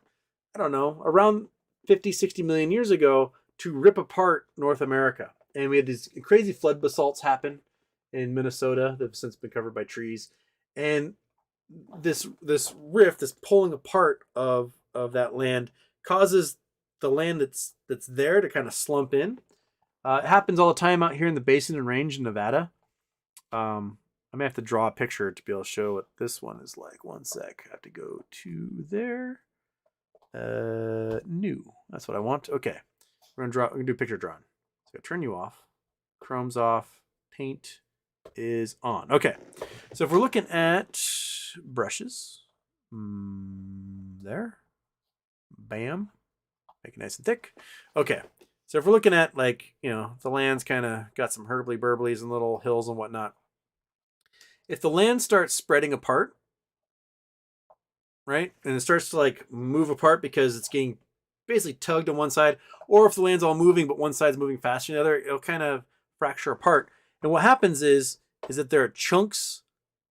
I don't know, around 50, 60 million years ago to rip apart North America. And we had these crazy flood basalts happen in Minnesota that have since been covered by trees. And this rift, this pulling apart of that land, causes the land that's there to kind of slump in. It happens all the time out here in the Basin and Range in Nevada. I may have to draw a picture to be able to show what this one is like. One sec. I have to go to there. New. That's what I want. Okay. We're gonna do picture drawing. So turn you off. Chrome's off. Paint is on. Okay. So if we're looking at brushes, there. Bam. Make it nice and thick. Okay. So if we're looking at, like, the land's kind of got some hurtly burblies and little hills and whatnot. If the land starts spreading apart, right, and it starts to like move apart because it's getting basically tugged on one side, or if the land's all moving but one side's moving faster than the other, it'll kind of fracture apart. And what happens is that there are chunks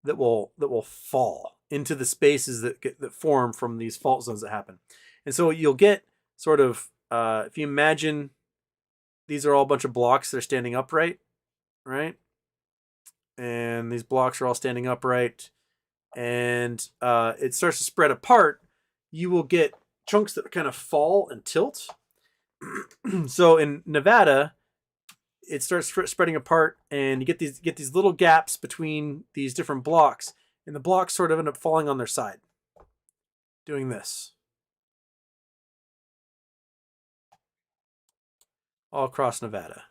that will fall into the spaces that form from these fault zones that happen. And so you'll get sort of, if you imagine these are all a bunch of blocks that are standing upright, right? And these blocks are all standing upright, and it starts to spread apart, you will get chunks that kind of fall and tilt. So in Nevada, it starts spreading apart, and you get these little gaps between these different blocks, and the blocks sort of end up falling on their side, doing this all across Nevada.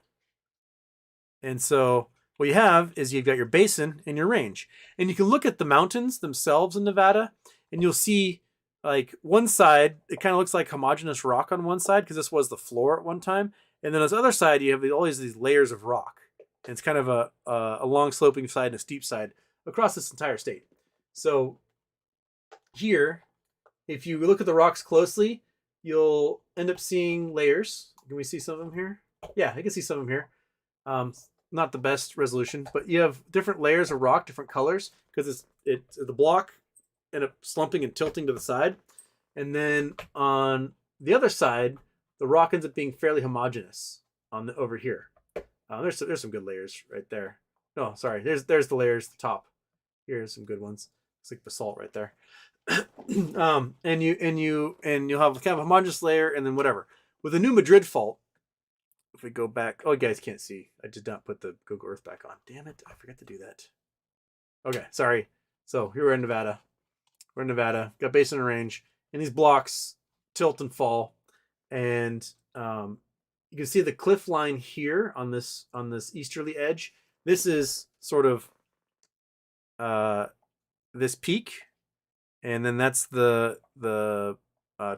And so what you have is you've got your basin and your range. And you can look at the mountains themselves in Nevada, and you'll see, like, one side, it kind of looks like homogeneous rock on one side because this was the floor at one time. And then on the other side, you have always these layers of rock. And it's kind of a long sloping side and a steep side across this entire state. So here, if you look at the rocks closely, you'll end up seeing layers. Can we see some of them here? Yeah, I can see some of them here. Not the best resolution, but you have different layers of rock, different colors, because the block end up slumping and tilting to the side. And then on the other side, the rock ends up being fairly homogeneous over here. There's some good layers right there. Oh, sorry. There's the layers at the top. Here's some good ones. It's like basalt right there. And you'll have kind of a homogeneous layer, and then whatever. With the new Madrid fault, if we go back, oh, you guys can't see. I did not put the Google Earth back on. Damn it, I forgot to do that. Okay, sorry. So here we're in Nevada. We're in Nevada. Got basin and range, and these blocks tilt and fall, and you can see the cliff line here on this easterly edge. This is sort of this peak, and then that's the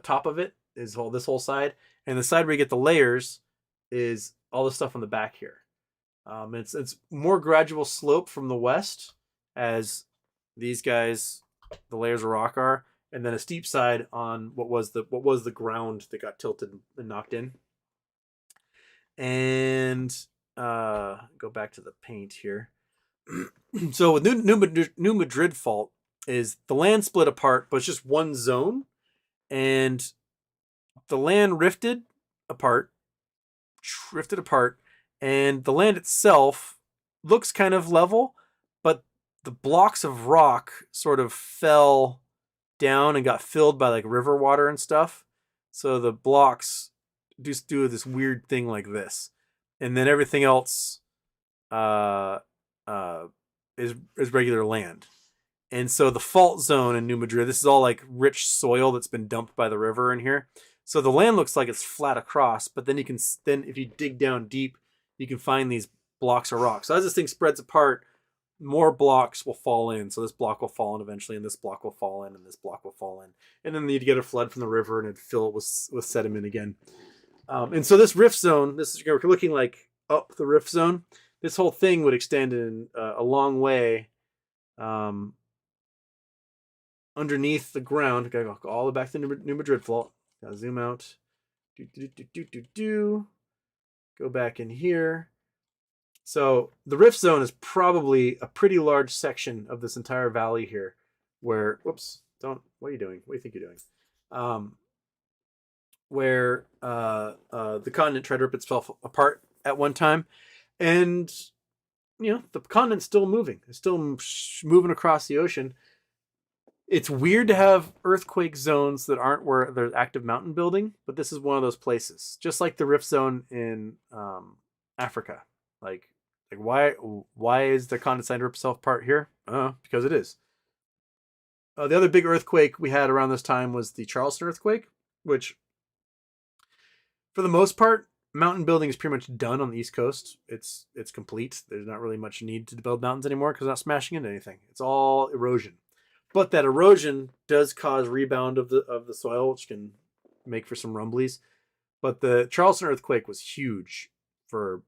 top of it is this whole side, and the side where you get the layers is all the stuff on the back here. It's more gradual slope from the west as these guys, the layers of rock are, and then a steep side on what was the ground that got tilted and knocked in. And go back to the paint here. So with New Madrid fault is the land split apart, but it's just one zone, and the land rifted apart, and the land itself looks kind of level, but the blocks of rock sort of fell down and got filled by like river water and stuff. So the blocks just do this weird thing like this, and then everything else is regular land. And so the fault zone in New Madrid, this is all like rich soil that's been dumped by the river in here. So the land looks like it's flat across, but then if you dig down deep, you can find these blocks of rock. So as this thing spreads apart, more blocks will fall in. So this block will fall in eventually, and this block will fall in, and this block will fall in. And then you'd get a flood from the river, and it'd fill it with sediment again. And so this rift zone, we're looking like up the rift zone. This whole thing would extend in a long way underneath the ground. Gotta go all the way back to the New Madrid fault. Gotta zoom out. Go back in here. So the rift zone is probably a pretty large section of this entire valley here, where what are you doing? What do you think you're doing? Where the continent tried to rip itself apart at one time, and the continent's still moving. It's still moving across the ocean. It's weird to have earthquake zones that aren't where there's active mountain building, but this is one of those places. Just like the rift zone in Africa. Like why is the continent trying to rip itself apart here? Because it is. The other big earthquake we had around this time was the Charleston earthquake, which, for the most part, mountain building is pretty much done on the East Coast. It's complete. There's not really much need to build mountains anymore because it's not smashing into anything. It's all erosion. But that erosion does cause rebound of the soil, which can make for some rumblies. But the Charleston earthquake was huge for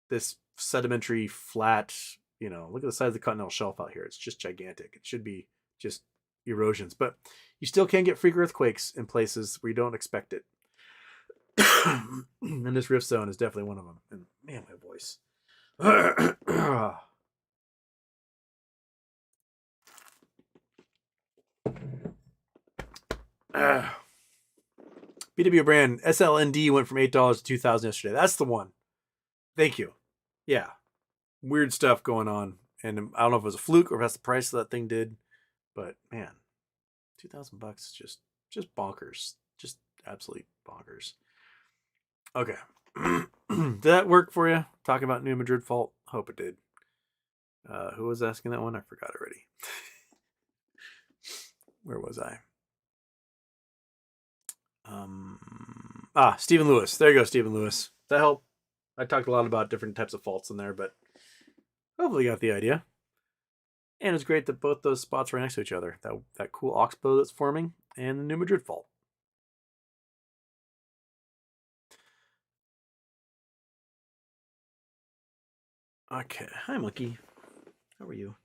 this sedimentary flat, look at the size of the continental shelf out here. It's just gigantic. It should be just erosions. But you still can get freak earthquakes in places where you don't expect it. And this rift zone is definitely one of them. And man, my voice. BW brand SLND went from $8 to $2,000 yesterday. That's the one. Thank you. Yeah, weird stuff going on, and I don't know if it was a fluke or if that's the price that thing did, but man, $2,000 is just bonkers, just absolutely bonkers. Okay, did that work for you? Talking about New Madrid fault? Hope it did. Who was asking that one? I forgot already. Where was I? Stephen Lewis. There you go, Stephen Lewis. Does that help? I talked a lot about different types of faults in there, but hopefully you got the idea. And it's great that both those spots are next to each other. That cool oxbow that's forming and the New Madrid fault. Okay. Hi, Monkey. How are you?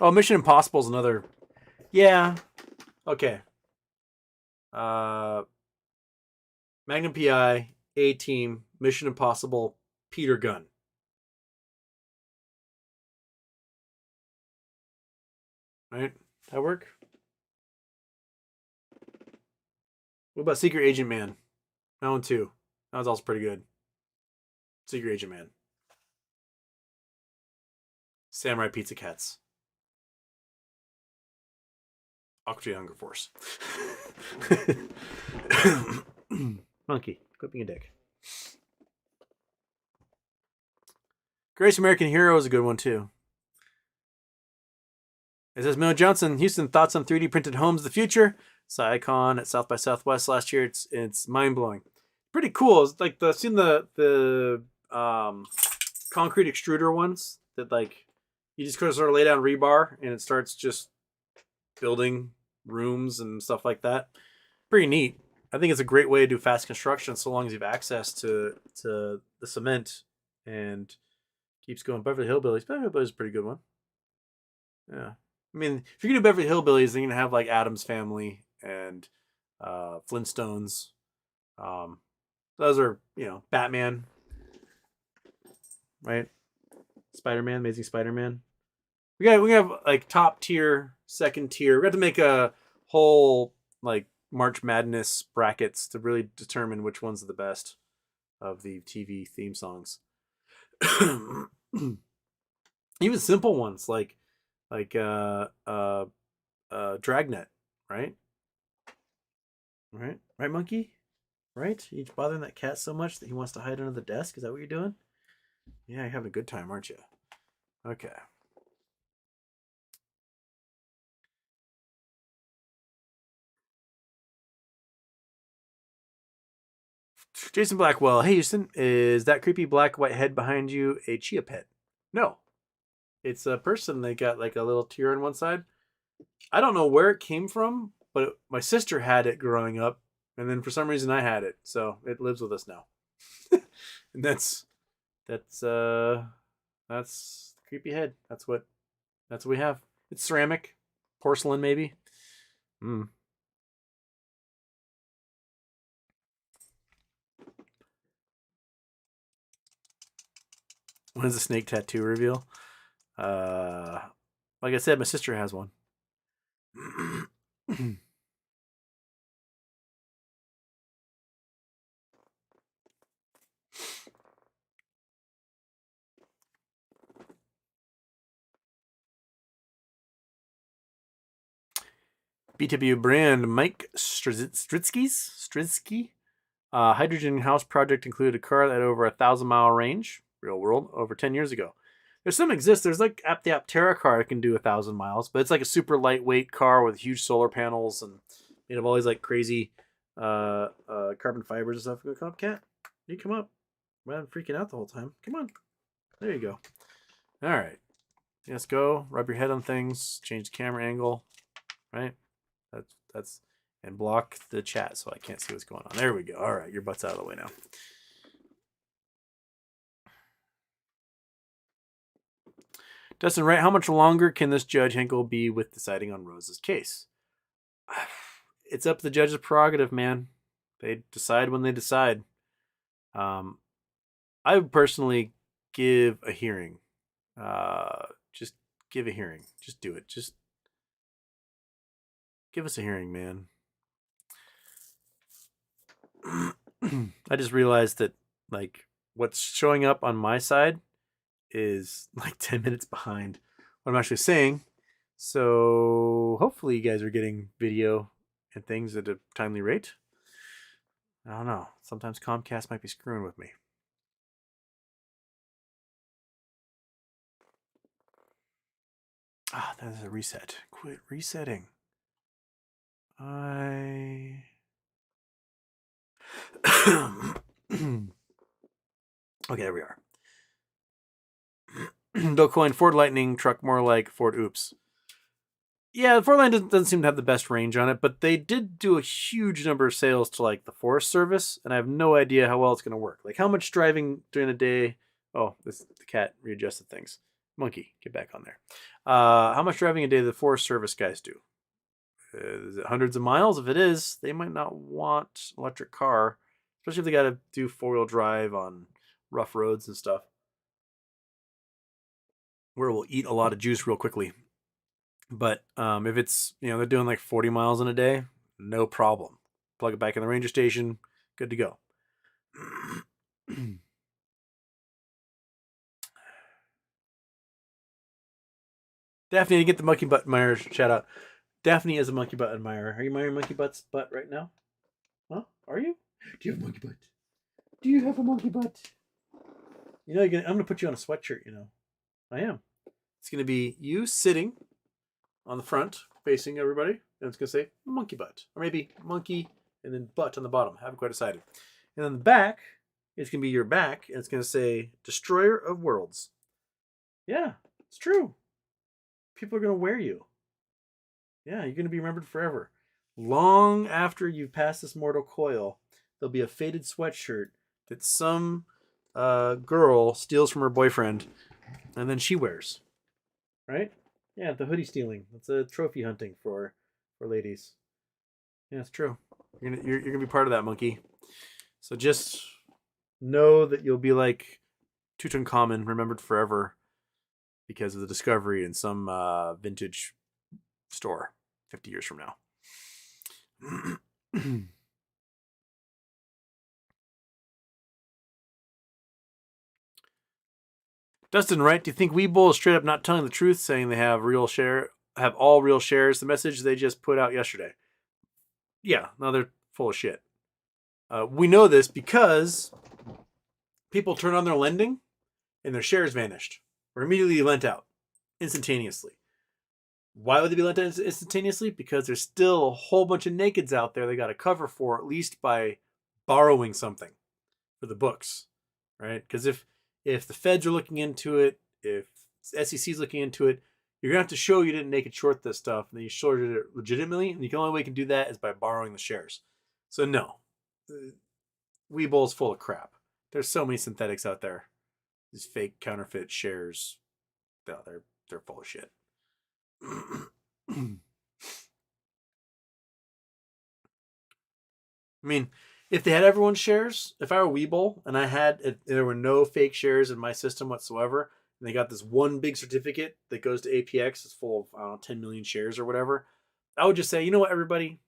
Oh, Mission Impossible is another. Yeah. Okay. Magnum PI, A-Team, Mission Impossible, Peter Gunn. Right? That work? What about Secret Agent Man? That one too. That was also pretty good. Secret Agent Man. Samurai Pizza Cats. Aqua Hunger Force. Monkey, quit being a dick. Greatest American Hero is a good one too. It says Mel Johnson, Houston, thoughts on 3D printed homes of the future. Saw Icon at South by Southwest last year. It's mind blowing. Pretty cool. It's like seen the concrete extruder ones that like You just sort of lay down rebar and it starts just building rooms and stuff like that. Pretty neat. I think it's a great way to do fast construction so long as you have access to the cement and keeps going. Beverly Hillbillies. Beverly Hillbillies is a pretty good one. Yeah. I mean, if you're going to do Beverly Hillbillies, then you're going to have like Addams Family and Flintstones. Those are, Batman, right? Spider-Man, Amazing Spider-Man. We have like top tier, second tier. We have to make a whole like March Madness brackets to really determine which ones are the best of the TV theme songs. Even simple ones like Dragnet, right? Right, Monkey? Right? You bothering that cat so much that he wants to hide under the desk? Is that what you're doing? Yeah, you're having a good time, aren't you? Okay. Jason Blackwell. Hey, Houston, is that creepy black white head behind you a chia pet? No. It's a person. They got like a little tear on one side. I don't know where it came from, but my sister had it growing up, and then for some reason I had it, so it lives with us now. And that's the creepy head. That's what we have. It's ceramic, porcelain maybe. Mm. When is the snake tattoo reveal? Like I said, my sister has one. BW brand Mike Stritsky. Hydrogen house project included a car that had over 1,000-mile range, real world, over 10 years ago. There's some exist. There's like the Aptera car that can do 1,000 miles, but it's like a super lightweight car with huge solar panels and made of all these like crazy carbon fibers and stuff. Come up, cat. You come up. Rather than freaking out the whole time. Come on. There you go. All right. Yes, go. Rub your head on things. Change the camera angle. Right. That's and block the chat so I can't see what's going on. There we go. All right, your butt's out of the way now. Dustin Wright, how much longer can this Judge Hinkle be with deciding on Rose's case? It's up to the judge's prerogative, man. They decide when they decide. I would personally give a hearing. Just give a hearing. Just do it. Just give us a hearing, man. I just realized that like what's showing up on my side is like 10 minutes behind what I'm actually saying. So hopefully you guys are getting video and things at a timely rate. I don't know. Sometimes Comcast might be screwing with me. Ah, that is a reset. Quit resetting. Okay, there we are. Dogecoin, Ford Lightning truck more like Ford Oops. Yeah, the Ford Lightning doesn't seem to have the best range on it, but they did do a huge number of sales to like the Forest Service, and I have no idea how well it's going to work. Like how much driving during the day. Oh, the cat readjusted things. Monkey, get back on there. How much driving a day do the Forest Service guys do? Is it hundreds of miles? If it is, they might not want an electric car, especially if they got to do 4-wheel drive on rough roads and stuff, where it will eat a lot of juice real quickly. But if it's, they're doing like 40 miles in a day, no problem. Plug it back in the ranger station, good to go. Daphne, to get the monkey butt admirer shout out. Daphne is a monkey butt admirer. Are you admiring monkey butt's butt right now? Huh? Are you? Do you have a monkey butt? Do you have a monkey butt? I'm going to put you on a sweatshirt, I am. It's going to be you sitting on the front, facing everybody, and it's going to say monkey butt. Or maybe monkey and then butt on the bottom. Haven't quite decided. And on the back, it's going to be your back, and it's going to say destroyer of worlds. Yeah, it's true. people are going to wear you. Yeah, you're going to be remembered forever. Long after you've passed this mortal coil, there'll be a faded sweatshirt that some girl steals from her boyfriend, and then she wears. Right? Yeah, the hoodie stealing. That's a trophy hunting for ladies. Yeah, it's true. You're gonna be part of that, monkey. So just know that you'll be like Tutankhamun, remembered forever because of the discovery in some vintage store 50 years from now. Dustin, right? Do you think Webull is straight up not telling the truth, saying they have all real shares? The message they just put out yesterday. Yeah, no, they're full of shit. We know this because people turned on their lending and their shares vanished or immediately lent out instantaneously. Why would they be lent out instantaneously? Because there's still a whole bunch of nakeds out there they got to cover for, at least by borrowing something for the books, right? Because if the feds are looking into it, if SEC is looking into it, you're gonna have to show you didn't naked short this stuff, and then you shorted it legitimately, and the only way you can do that is by borrowing the shares. So no, Webull's full of crap. There's so many synthetics out there. These fake counterfeit shares, they're full of shit. I mean, if they had everyone's shares, if I were Webull and there were no fake shares in my system whatsoever, and they got this one big certificate that goes to APX, it's full of, I don't know, 10 million shares or whatever, I would just say, you know what, everybody?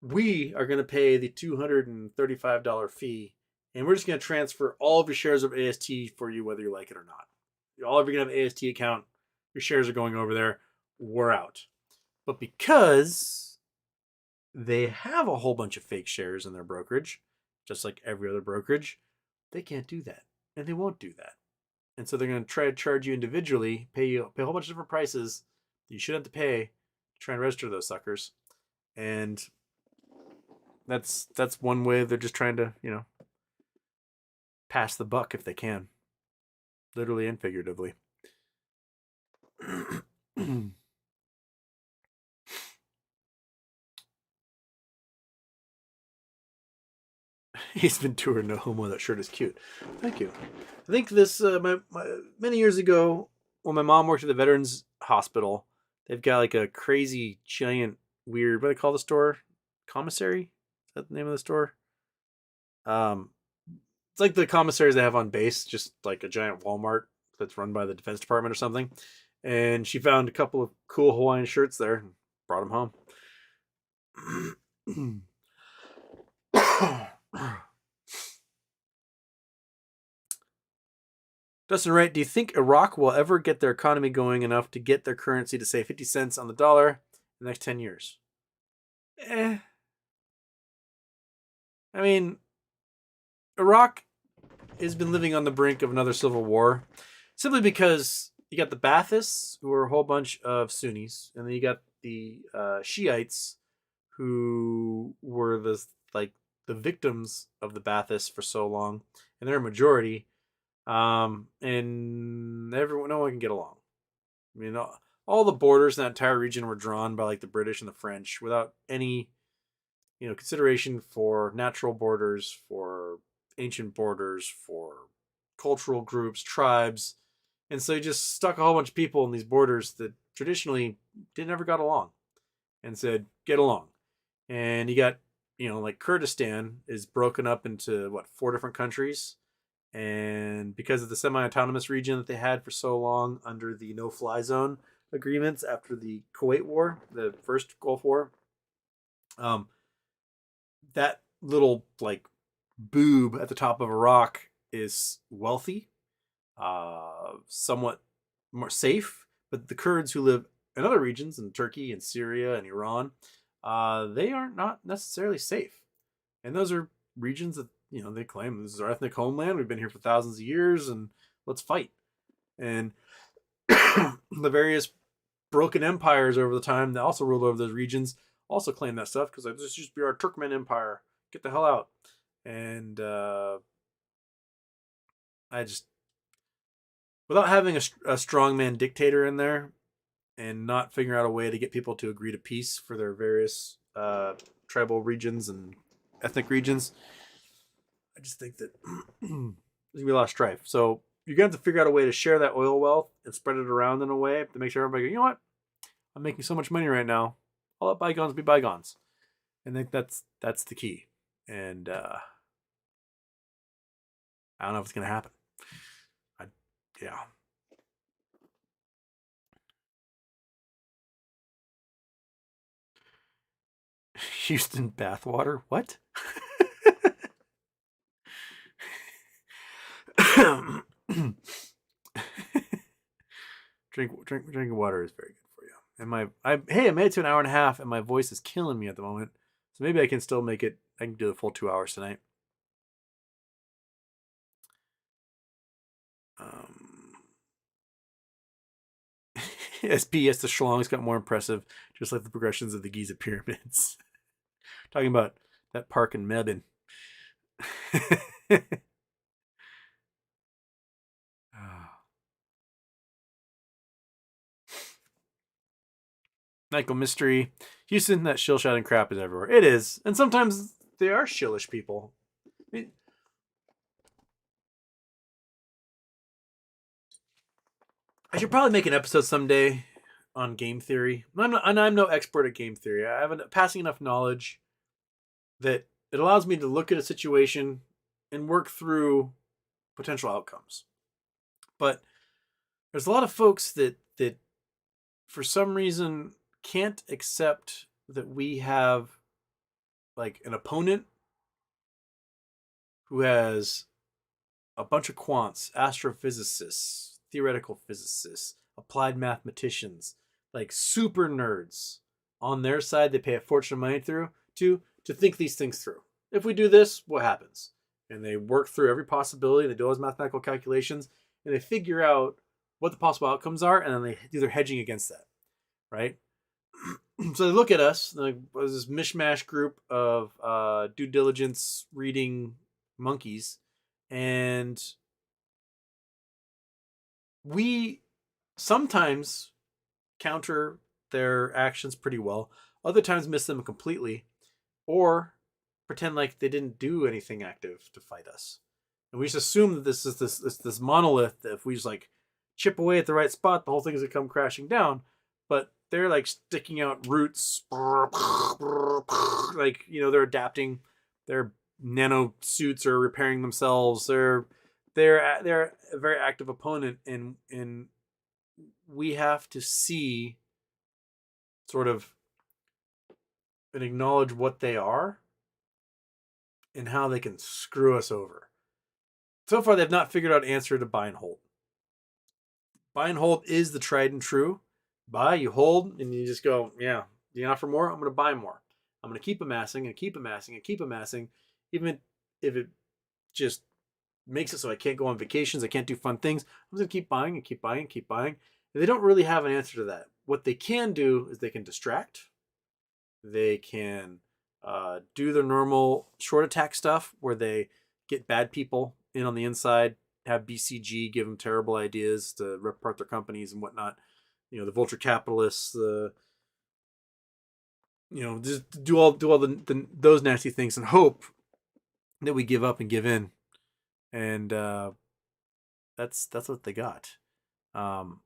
We are going to pay the $235 fee, and we're just going to transfer all of your shares of AST for you, whether you like it or not. All of you going to have an AST account. Your shares are going over there. We're out. But because they have a whole bunch of fake shares in their brokerage, just like every other brokerage, they can't do that. And they won't do that. And so they're going to try to charge you individually, pay a whole bunch of different prices that you shouldn't have to pay to try and register those suckers. And that's one way they're just trying to, pass the buck if they can. Literally and figuratively. He's been touring no homo. That shirt is cute. Thank you. I think this many years ago when my mom worked at the Veterans Hospital, they've got like a crazy giant weird, what do they call the store? Commissary? Is that the name of the store? It's like the commissaries they have on base, just like a giant Walmart that's run by the Defense Department or something. And she found a couple of cool Hawaiian shirts there and brought them home. Dustin Wright, do you think Iraq will ever get their economy going enough to get their currency to say 50 cents on the dollar in the next 10 years? I mean, Iraq has been living on the brink of another civil war simply because you got the Baathists, who are a whole bunch of Sunnis, and then you got the Shiites, who were the victims of the Baathists for so long, and they're a majority. And no one can get along. I mean, all the borders in that entire region were drawn by like the British and the French without any, consideration for natural borders, for ancient borders, for cultural groups, tribes. And so you just stuck a whole bunch of people in these borders that traditionally never got along and said, get along. And you got, like Kurdistan is broken up into 4 different countries. And because of the semi-autonomous region that they had for so long under the no-fly zone agreements after the Kuwait War, the first Gulf War, that little boob at the top of Iraq is wealthy, somewhat more safe, but the Kurds who live in other regions in Turkey and Syria and Iran, they are not necessarily safe. And those are regions that they claim this is our ethnic homeland. We've been here for thousands of years, and let's fight. And the various broken empires over the time that also ruled over those regions also claim that stuff because this used to be our Turkmen empire. Get the hell out. And I just, without having a strongman dictator in there, and not figuring out a way to get people to agree to peace for their various tribal regions and ethnic regions. I just think that there's going to be a lot of strife. So you're going to have to figure out a way to share that oil wealth and spread it around in a way to make sure everybody, you know what? I'm making so much money right now. I'll let bygones be bygones. And I think that's the key. And I don't know if it's going to happen. Yeah. Houston bathwater? What? Drinking water is very good for you. And I made it to an hour and a half, and my voice is killing me at the moment. So maybe I can still make it. I can do the full 2 hours tonight. SBS the Schlongs got more impressive, just like the progressions of the Giza pyramids. Talking about that park in Melbourne. Michael Mystery. Houston, that shill shouting crap is everywhere. It is. And sometimes they are shillish people. I should probably make an episode someday on game theory. I'm no expert at game theory. I have passing enough knowledge that it allows me to look at a situation and work through potential outcomes. But there's a lot of folks that for some reason can't accept that we have like an opponent who has a bunch of quants, astrophysicists, theoretical physicists, applied mathematicians, like super nerds on their side. They pay a fortune of money to think these things through. If we do this, what happens? And they work through every possibility. They do all those mathematical calculations, and they figure out what the possible outcomes are, and then they do their hedging against that, right? So they look at us, like this mishmash group of due diligence reading monkeys, and we sometimes counter their actions pretty well, other times miss them completely, or pretend like they didn't do anything active to fight us. And we just assume that this is this monolith that if we just like chip away at the right spot, the whole thing is gonna come crashing down. But they're like sticking out roots, like they're adapting. Their nano suits are repairing themselves. They're a very active opponent, and we have to see sort of and acknowledge what they are and how they can screw us over. So far, they've not figured out an answer to buy and hold. Buy and hold is the tried and true. Buy, you hold, and you just go, yeah, you offer more, I'm going to buy more. I'm going to keep amassing and keep amassing and keep amassing, even if it just makes it so I can't go on vacations, I can't do fun things. I'm just going to keep buying and keep buying and keep buying. And they don't really have an answer to that. What they can do is they can distract. They can do the normal short attack stuff where they get bad people in on the inside, have BCG give them terrible ideas to rip apart their companies and whatnot. The vulture capitalists, just do all those nasty things and hope that we give up and give in, and that's what they got. And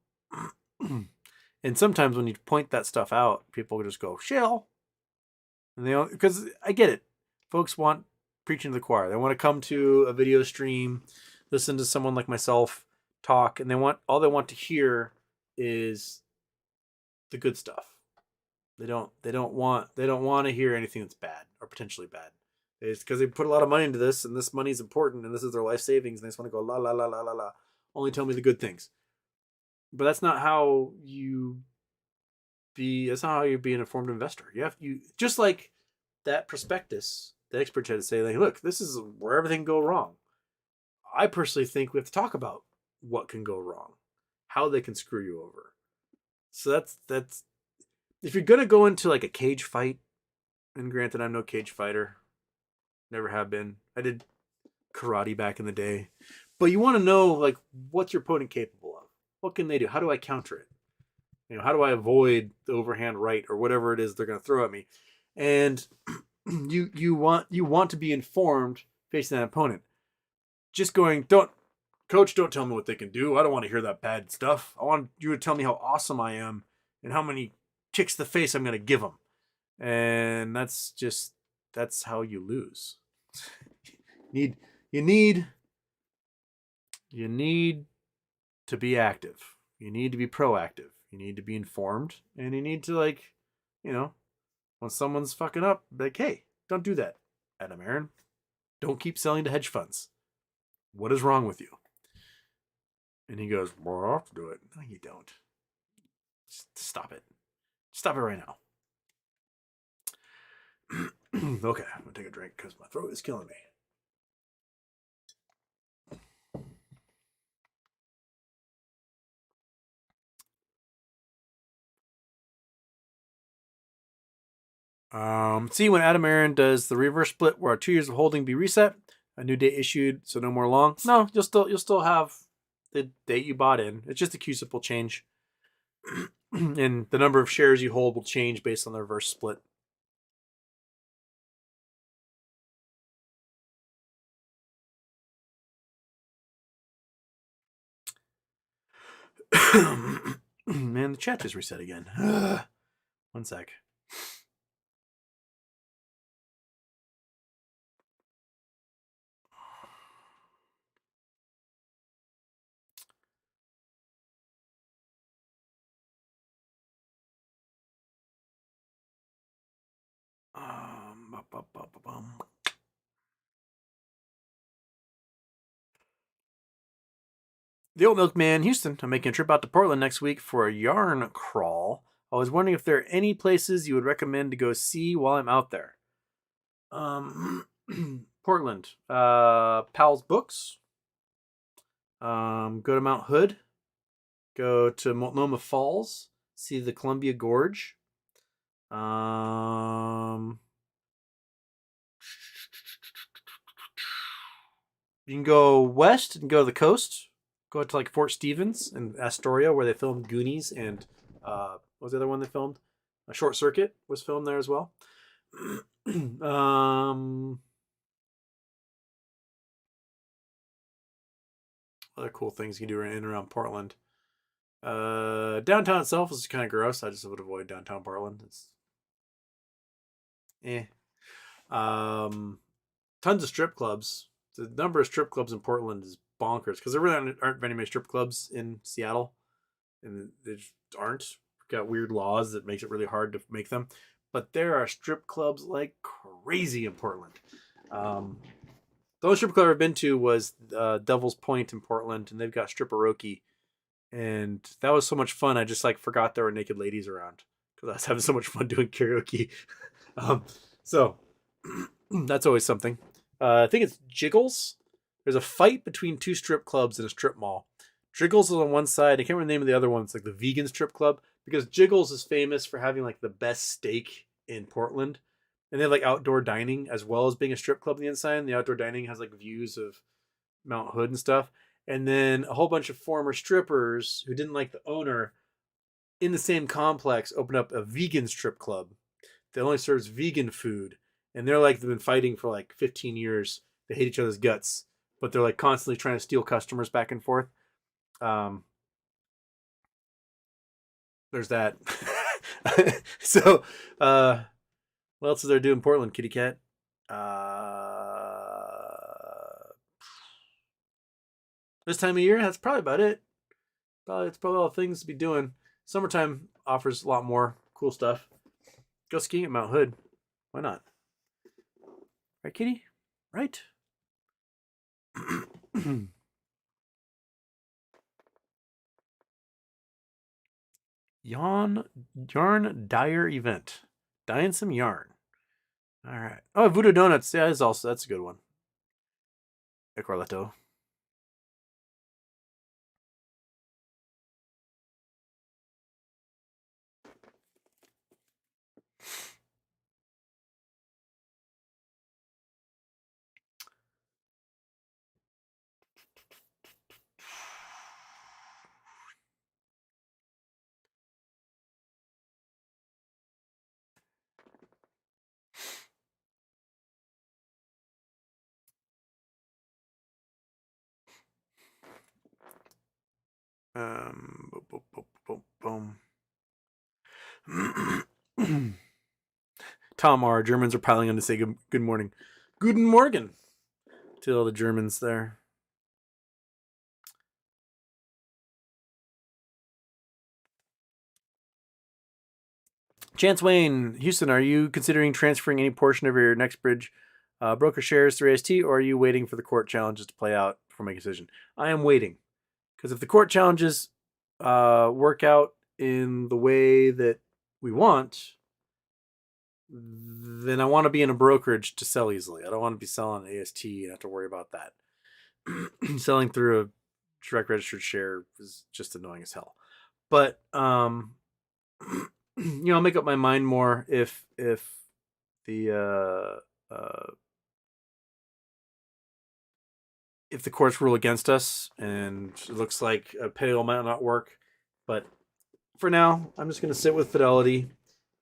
sometimes when you point that stuff out, people just go shill, and because I get it, folks want preaching to the choir. They want to come to a video stream, listen to someone like myself talk, and all they want to hear is the good stuff. They don't want to hear anything that's bad or potentially bad. It's because they put a lot of money into this, and this money is important, and this is their life savings, and they just want to go la la la la la la. Only tell me the good things. But that's not how you be. That's not how you be an informed investor. You just like that prospectus. The expert had to say, like, look, this is where everything can go wrong. I personally think we have to talk about what can go wrong, how they can screw you over. So that's if you're gonna go into like a cage fight, and granted, I'm no cage fighter, never have been. I did karate back in the day, but you want to know like what's your opponent capable of? What can they do? How do I counter it? How do I avoid the overhand right or whatever it is they're going to throw at me? And you want to be informed facing that opponent. Just going, don't coach, don't tell me what they can do. I don't want to hear that bad stuff. I want you to tell me how awesome I am and how many kicks to the face I'm going to give them. And that's how you lose. You need to be active. You need to be proactive. You need to be informed, and you need to when someone's fucking up, like, hey, don't do that, Adam Aaron. Don't keep selling to hedge funds. What is wrong with you? And he goes, well, I have to do it. No, you don't. Just stop it. Stop it right now. Okay, I'm gonna take a drink because my throat is killing me. See, when Adam Aaron does the reverse split where 2 years of holding be reset, a new date issued, so no more long. No, you'll still have the date you bought in. It's just a CUSIP will change. And the number of shares you hold will change based on the reverse split. Man, the chat just reset again. One sec. The Old Milkman, Houston. I'm making a trip out to Portland next week for a yarn crawl. I was wondering if there are any places you would recommend to go see while I'm out there. Portland. Powell's Books. Go to Mount Hood. Go to Multnomah Falls. See the Columbia Gorge. You can go west and go to the coast. Go to like Fort Stevens and Astoria, where they filmed Goonies, and what was the other one they filmed? A Short Circuit was filmed there as well. Other cool things you can do in and around Portland. Downtown itself is kind of gross. I just would avoid downtown Portland. It's tons of strip clubs. The number of strip clubs in Portland is bonkers because there really aren't very many strip clubs in Seattle, and they just aren't. We've got weird laws that makes it really hard to make them. But there are strip clubs like crazy in Portland. The only strip club I've been to was Devil's Point in Portland, and they've got Stripperoki, and that was so much fun. I just like forgot there were naked ladies around because I was having so much fun doing karaoke. So that's always something. I think it's Jiggles. There's a fight between two strip clubs in a strip mall. Jiggles is on one side. I can't remember the name of the other one. It's like the vegan strip club because Jiggles is famous for having like the best steak in Portland. And they have like outdoor dining as well as being a strip club on the inside. And the outdoor dining has like views of Mount Hood and stuff. And then a whole bunch of former strippers who didn't like the owner in the same complex opened up a vegan strip club that only serves vegan food. And they're like, they've been fighting for like 15 years. They hate each other's guts, but they're like constantly trying to steal customers back and forth. There's that. So, what else is there to do in Portland, kitty cat? This time of year, that's probably about it. It's probably all the things to be doing. Summertime offers a lot more cool stuff. Go skiing at Mount Hood. Why not? Right, kitty? Right? Yarn dyer event. Dyeing some yarn. All right. Oh, Voodoo Donuts. Yeah, that's a good one. Hey, Carletto. Boom, boom, boom, boom. Tom R. Germans are piling on to say good morning. Guten Morgen to all the Germans there. Chance Wayne, Houston, are you considering transferring any portion of your next bridge broker shares through AST, or are you waiting for the court challenges to play out before making a decision? I am waiting, because if the court challenges work out in the way that we want, then I want to be in a brokerage to sell easily. I don't want to be selling AST and have to worry about that. Selling through a direct registered share is just annoying as hell. But I'll make up my mind more if the if the courts rule against us, and it looks like a payroll might not work. But for now, I'm just going to sit with Fidelity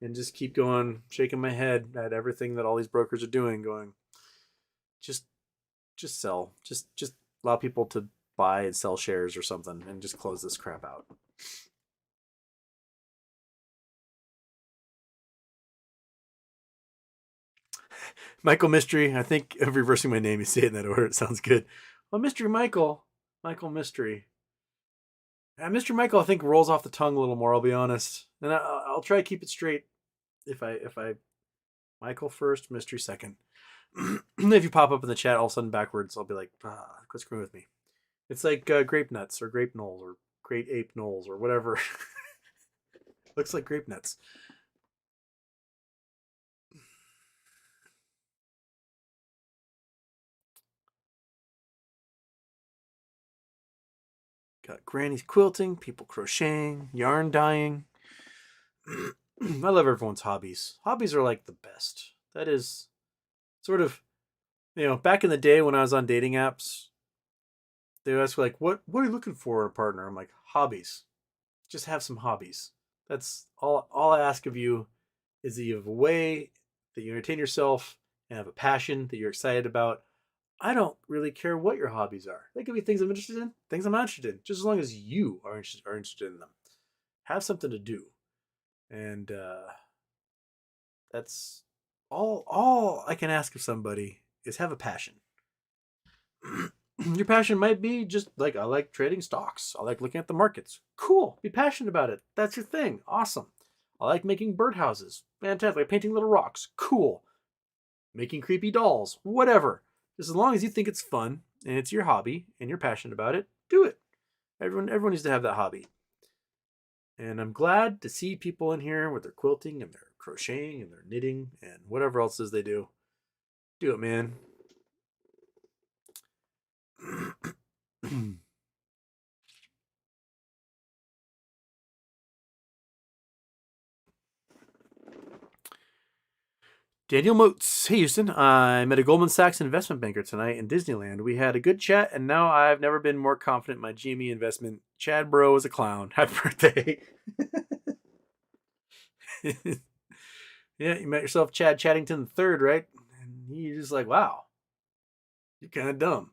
and just keep going, shaking my head at everything that all these brokers are doing, going, just sell. Just allow people to buy and sell shares or something and just close this crap out. Michael Mystery. I think of reversing my name. You say it in that order. It sounds good. Well, Mystery Michael. Michael Mystery. Mr. Michael, I think, rolls off the tongue a little more, I'll be honest. And I'll try to keep it straight if I Michael first, Mystery second. If you pop up in the chat all of a sudden backwards, I'll be like, quit screwing with me. It's like grape nuts or grape knolls or great ape knolls or whatever. Looks like grape nuts. Got grannies quilting, people crocheting, yarn dyeing. I love everyone's hobbies. Hobbies are like the best. That is sort of, back in the day when I was on dating apps, they would ask like, what are you looking for in a partner? I'm like, hobbies. Just have some hobbies. That's all I ask of you, is that you have a way that you entertain yourself and have a passion that you're excited about. I don't really care what your hobbies are. They could be things I'm interested in, things I'm not interested in, just as long as you are interested in them. Have something to do. And that's all I can ask of somebody, is have a passion. Your passion might be just like, I like trading stocks. I like looking at the markets. Cool. Be passionate about it. That's your thing. Awesome. I like making birdhouses. Fantastic. Like painting little rocks. Cool. Making creepy dolls. Whatever. Just as long as you think it's fun and it's your hobby and you're passionate about it, do it. Everyone needs to have that hobby. And I'm glad to see people in here with their quilting and their crocheting and their knitting and whatever else it is they do. Do it, man. Daniel Motes. Hey, Houston. I met a Goldman Sachs investment banker tonight in Disneyland. We had a good chat, and now I've never been more confident in my GME investment. Chad Bro is a clown. Happy birthday. Yeah, you met yourself Chad Chaddington III, right? And you're just like, wow, you're kind of dumb.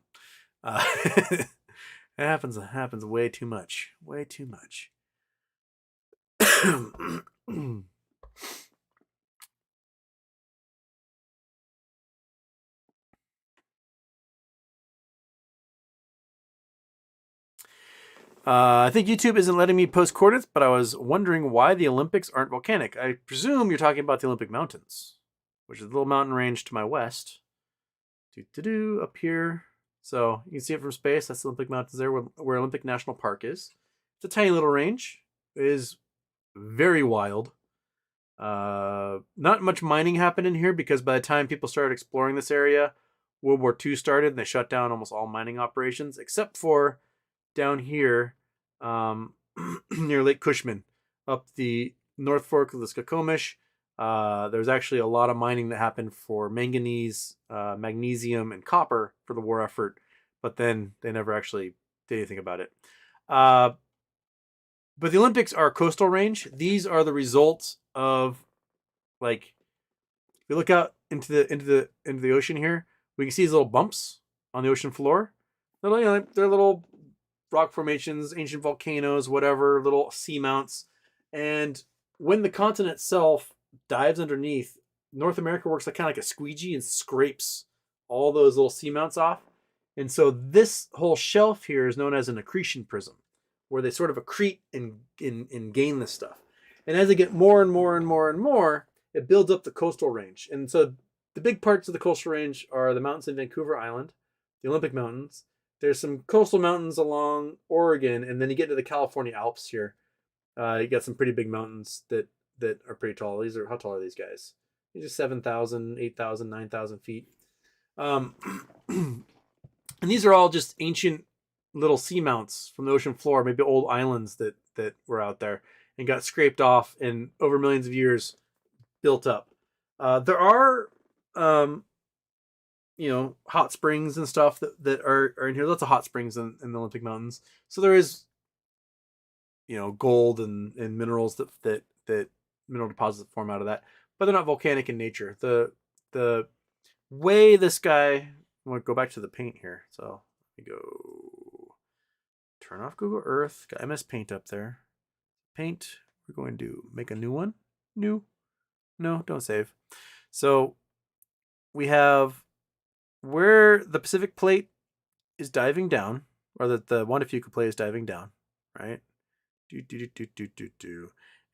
It happens way too much. Way too much. I think YouTube isn't letting me post coordinates, but I was wondering why the Olympics aren't volcanic. I presume you're talking about the Olympic Mountains, which is a little mountain range to my west. Up here. So you can see it from space. That's the Olympic Mountains there, where Olympic National Park is. It's a tiny little range. It is very wild. Not much mining happened in here, because by the time people started exploring this area, World War II started and they shut down almost all mining operations, except for down here near Lake Cushman, up the North Fork of the Skokomish. There's actually a lot of mining that happened for manganese, magnesium, and copper for the war effort, but then they never actually did anything about it. But the Olympics are a coastal range. These are the results of, like, if you look out into the ocean here, we can see these little bumps on the ocean floor. They're little rock formations, ancient volcanoes, whatever, little seamounts. And when the continent itself dives underneath, North America works like kind of like a squeegee and scrapes all those little seamounts off. And so this whole shelf here is known as an accretion prism, where they sort of accrete and gain this stuff. And as they get more and more and more and more, it builds up the coastal range. And so the big parts of the coastal range are the mountains in Vancouver Island, the Olympic Mountains. There's some coastal mountains along Oregon, and then you get to the California Alps here. You got some pretty big mountains that are pretty tall. How tall are these guys? These are 7,000, 8,000, 9,000 feet. And these are all just ancient little seamounts from the ocean floor, maybe old islands that were out there and got scraped off and over millions of years built up. There are, hot springs and stuff that are in here. Lots of hot springs in the Olympic Mountains. So there is, gold and minerals that mineral deposits form out of that, but they're not volcanic in nature. The way this guy, I want to go back to the paint here. So let me go turn off Google Earth. Got MS Paint up there. Paint. We're going to make a new one. No, don't save. So we have where the Pacific Plate is diving down, or that the Wandafuca Plate is diving down, right?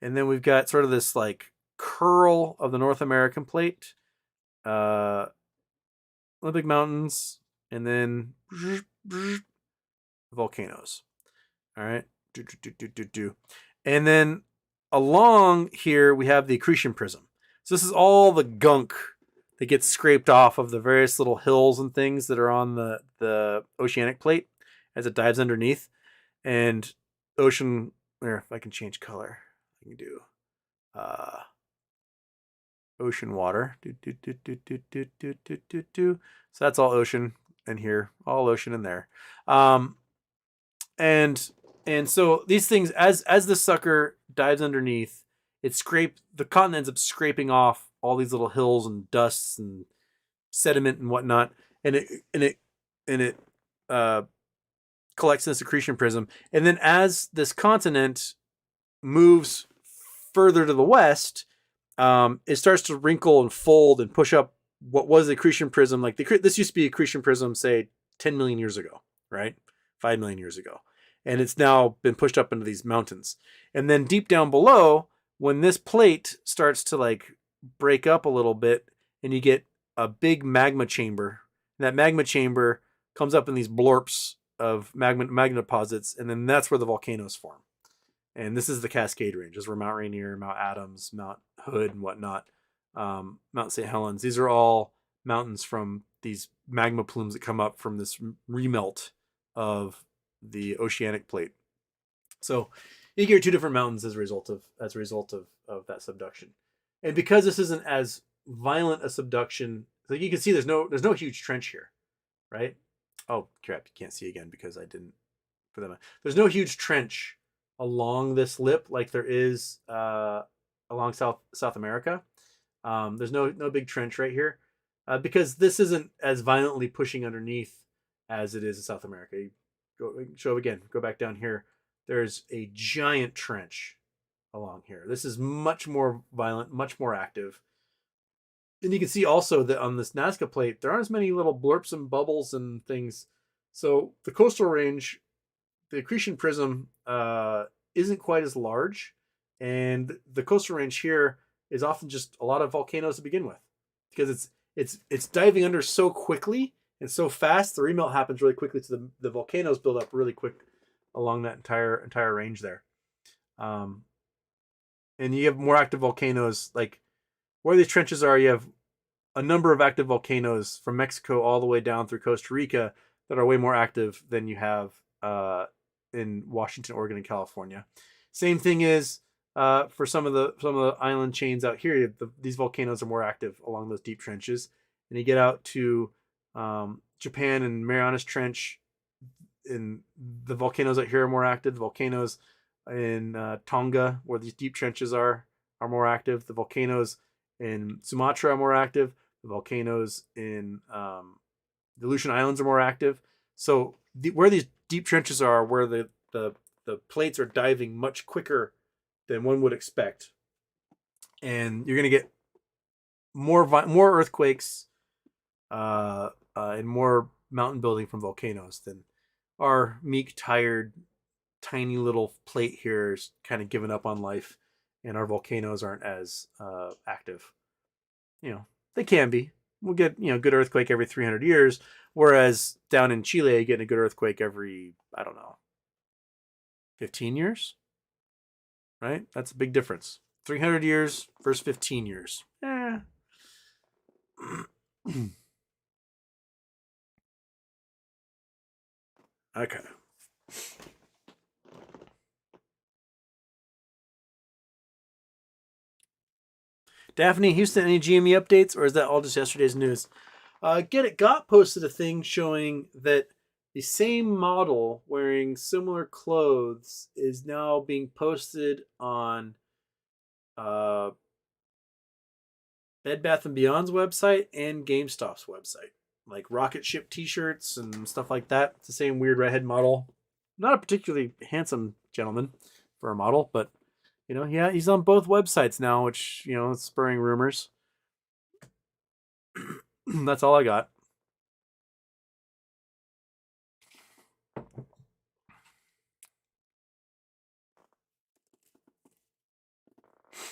And then we've got sort of this like curl of the North American Plate, Olympic Mountains, and then volcanoes. All right. And then along here, we have the accretion prism. So this is all the gunk that gets scraped off of the various little hills and things that are on the oceanic plate as it dives underneath. And ocean, or if I can change color, I can do ocean water. So that's all ocean in here, all ocean in there. And so these things, as this sucker dives underneath, the continent ends up scraping off all these little hills and dusts and sediment and whatnot, and it collects in this accretion prism. And then as this continent moves further to the west, it starts to wrinkle and fold and push up what was the accretion prism. Like this used to be accretion prism, say 10 million years ago, right? 5 million years ago. And it's now been pushed up into these mountains. And then deep down below, when this plate starts to like break up a little bit and you get a big magma chamber, and that magma chamber comes up in these blorps of magma deposits, and then that's where the volcanoes form. And this is the Cascade Range. This is where Mount Rainier, Mount Adams, Mount Hood, and whatnot, Mount St. Helens. These are all mountains from these magma plumes that come up from this remelt of the oceanic plate. So you get 2 different mountains as a result of that subduction. And because this isn't as violent a subduction, like you can see there's no huge trench here, right? Oh crap, you can't see again because I didn't put them. There's no huge trench along this lip like there is along South America. There's no big trench right here because this isn't as violently pushing underneath as it is in South America. Go back down here. There's a giant trench along here. This is much more violent, much more active. And you can see also that on this Nazca plate, there aren't as many little blurps and bubbles and things. So the coastal range, the accretion prism isn't quite as large. And the coastal range here is often just a lot of volcanoes to begin with, because it's diving under so quickly and so fast. The remelt happens really quickly, so the volcanoes build up really quick along that entire range there. And you have more active volcanoes, like where these trenches are. You have a number of active volcanoes from Mexico all the way down through Costa Rica that are way more active than you have in Washington, Oregon, and California. Same thing is for some of the island chains out here. These volcanoes are more active along those deep trenches. And you get out to Japan and Marianas Trench, and the volcanoes out here are more active. The volcanoes in Tonga, where these deep trenches are more active. The volcanoes in Sumatra are more active. The volcanoes in the Aleutian Islands are more active. So where these deep trenches are, where the plates are diving much quicker than one would expect, and you're going to get more earthquakes and more mountain building from volcanoes than our meek, tired, tiny little plate here is kind of giving up on life, and our volcanoes aren't as active. They can be. We'll get good earthquake every 300 years, whereas down in Chile, you get a good earthquake every, I don't know, 15 years, right? That's a big difference. 300 years versus 15 years. Okay. Daphne, Houston, any GME updates, or is that all just yesterday's news? Get It Got posted a thing showing that the same model wearing similar clothes is now being posted on Bed Bath & Beyond's website and GameStop's website. Like rocket ship t-shirts and stuff like that. It's the same weird redhead model. Not a particularly handsome gentleman for a model, but yeah, he's on both websites now, which, it's spurring rumors. That's all I got.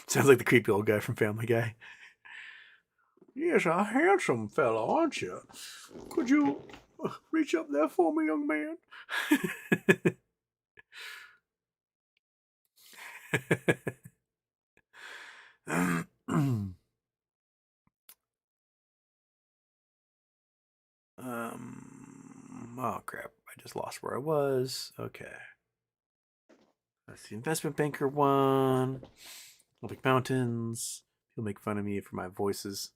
Sounds like the creepy old guy from Family Guy. Yes, a handsome fella, aren't you? Could you reach up there for me, young man? Oh crap, I just lost where I was. Okay. That's the investment banker one. Olympic Mountains. He'll make fun of me for my voices.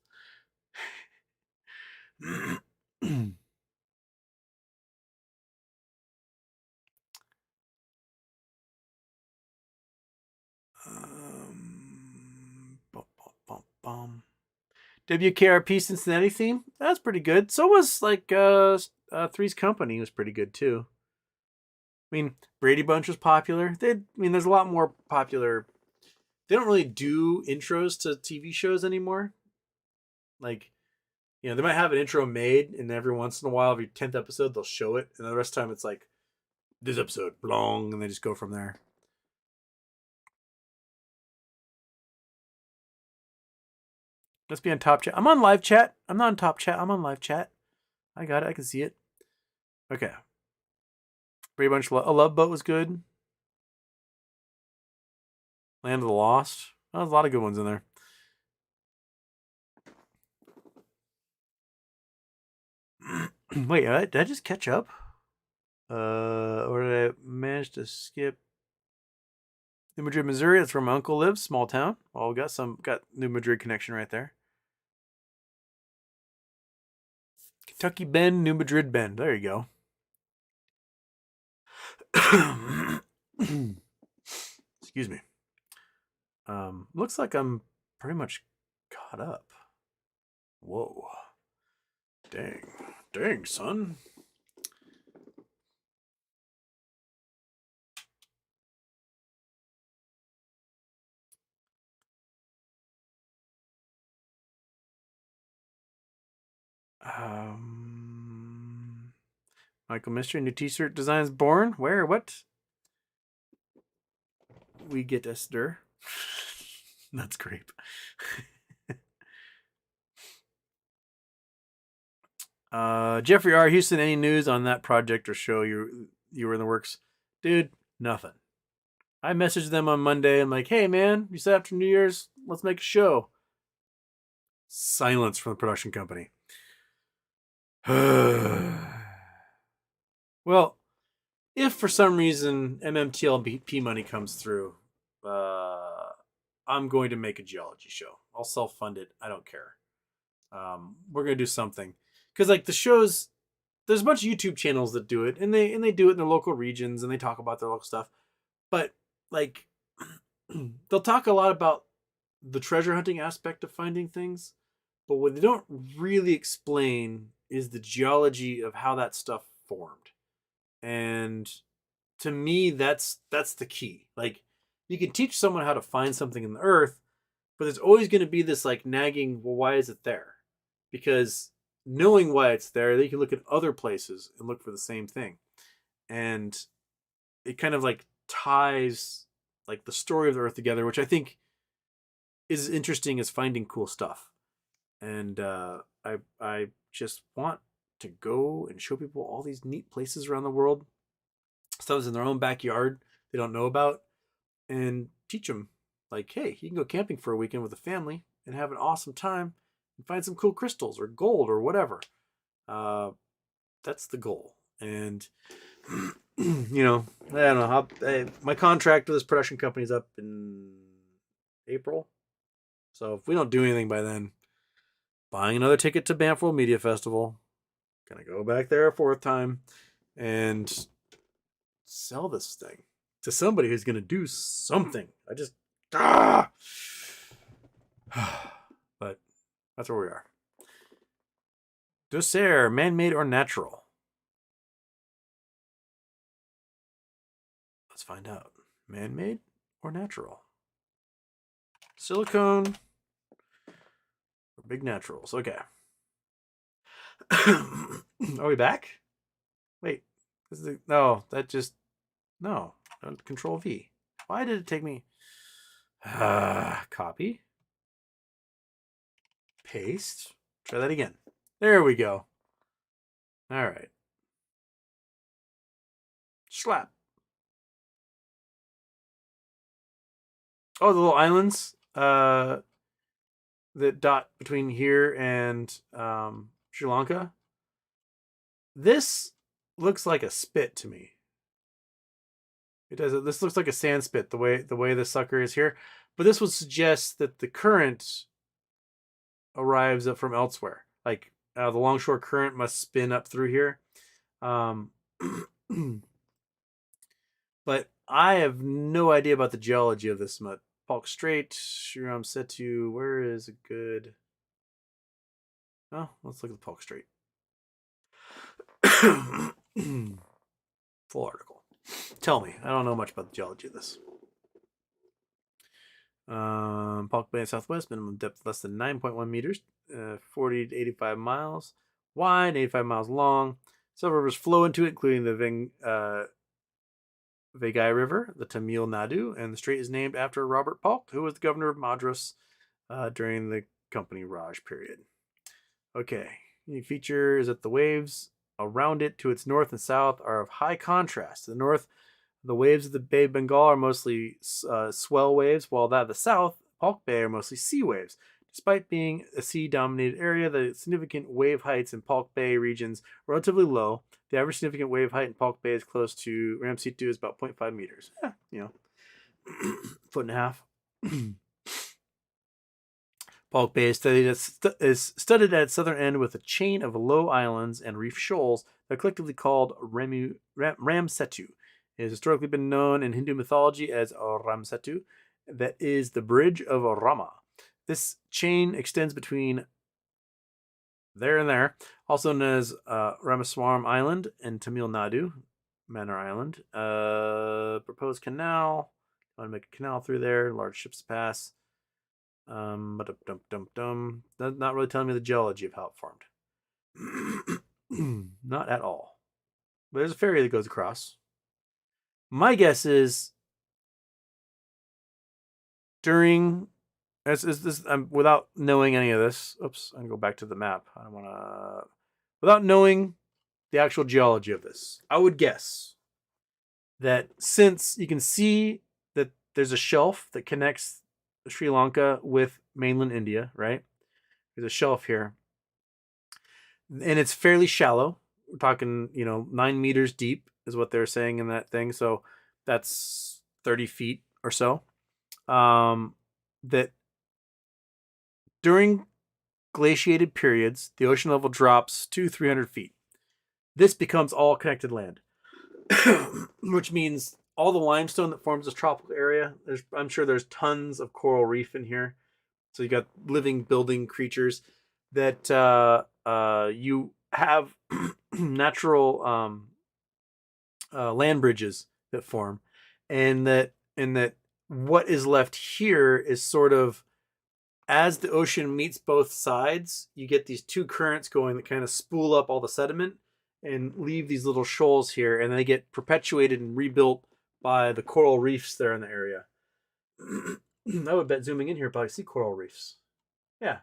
WKRP Cincinnati theme. That's pretty good. So was Three's Company was pretty good too. I mean, Brady Bunch was popular. There's a lot more popular. They don't really do intros to TV shows anymore. Like, they might have an intro made, and every once in a while, every 10th episode, they'll show it, and the rest of the time, it's like this episode, long, and they just go from there. Let's be on top chat. I'm on live chat. I'm not on top chat. I'm on live chat. I got it. I can see it. Okay. Brady Bunch. A Love Boat was good. Land of the Lost. There's a lot of good ones in there. Wait, did I just catch up? Or did I manage to skip New Madrid, Missouri? That's where my uncle lives. Small town. Well, we got New Madrid connection right there. Kentucky Bend, New Madrid Bend. There you go. Excuse me. Looks like I'm pretty much caught up. Whoa. Dang, son. Michael Mystery, new t-shirt designs born. Where? What? We get a stir. That's grape. Jeffrey R. Houston, any news on that project or show you were in the works? Dude, nothing. I messaged them on Monday. I'm like, hey man, you said after New Year's, let's make a show. Silence from the production company. Well, if for some reason MMTLP money comes through, I'm going to make a geology show. I'll self-fund it. I don't care. We're going to do something. Because like the shows, there's a bunch of YouTube channels that do it, and they do it in their local regions, and they talk about their local stuff. But like, they'll talk a lot about the treasure hunting aspect of finding things, but what they don't really explain is the geology of how that stuff formed. And to me, that's the key. Like, you can teach someone how to find something in the earth, but there's always going to be this like nagging, well, why is it there? Because knowing why it's there, they can look at other places and look for the same thing. And it kind of like ties like the story of the earth together, which I think is interesting as finding cool stuff. And I just want to go and show people all these neat places around the world, stuff in their own backyard they don't know about, and teach them like, hey, you can go camping for a weekend with a family and have an awesome time and find some cool crystals or gold or whatever. Uh, that's the goal. And you know, I don't know how my contract with this production company is up in April. So if we don't do anything by then, buying another ticket to Banff World Media Festival, gonna go back there a fourth time and sell this thing to somebody who's gonna do something. I just but that's where we are. Douceur, man-made or natural? Let's find out. Man-made or natural? Silicone or big naturals? Okay. Are we back? Wait. No, that just... No. Control V. Why did it take me... Copy. Paste. Try that again. There we go. All right. Slap. Oh, the little islands that dot between here and Sri Lanka. This looks like a spit to me. It does. This looks like a sand spit the way the sucker is here, but this would suggest that the current arrives up from elsewhere. Like the longshore current must spin up through here. But I have no idea about the geology of this mud. Palk Strait, Shriram Setu. Where is a good? Oh, let's look at the Palk Strait. Full article. Tell me. I don't know much about the geology of this. Palk Bay in southwest, minimum depth less than 9.1 meters, 40 to 85 miles wide, 85 miles long. Several rivers flow into it, including the Vegai River, the Tamil Nadu, and the strait is named after Robert Palk, who was the governor of Madras during the Company Raj period. Okay, unique feature is that the waves around it to its north and south are of high contrast. To the north, the waves of the Bay of Bengal are mostly swell waves, while that of the south, Palk Bay, are mostly sea waves. Despite being a sea-dominated area, the significant wave heights in Palk Bay regions are relatively low. The average significant wave height in Palk Bay is close to Ramsitu is about 0.5 meters. Foot and a half. Palk Bay is studded at its southern end with a chain of low islands and reef shoals that are collectively called Ramsetu. It has historically been known in Hindu mythology as Ramsetu, that is the bridge of Rama. This chain extends between there and there, also known as Ramaswaram Island and Tamil Nadu, Manor Island. Proposed canal. I want to make a canal through there. Large ships pass. Not really telling me the geology of how it formed. Not at all. But there's a ferry that goes across. My guess is during this without knowing any of this. Oops, I'm gonna go back to the map. I don't want to. Without knowing the actual geology of this, I would guess that since you can see that there's a shelf that connects Sri Lanka with mainland India, right? There's a shelf here, and it's fairly shallow. We're talking, 9 meters deep is what they're saying in that thing. So that's 30 feet or so. That during glaciated periods, the ocean level drops to 300 feet. This becomes all connected land, which means all the limestone that forms this tropical area, I'm sure there's tons of coral reef in here. So you got living, building creatures that you have natural land bridges that form, and that what is left here is sort of, as the ocean meets both sides, you get these two currents going that kind of spool up all the sediment and leave these little shoals here, and they get perpetuated and rebuilt by the coral reefs there in the area. I would bet zooming in here, probably see coral reefs. Yeah.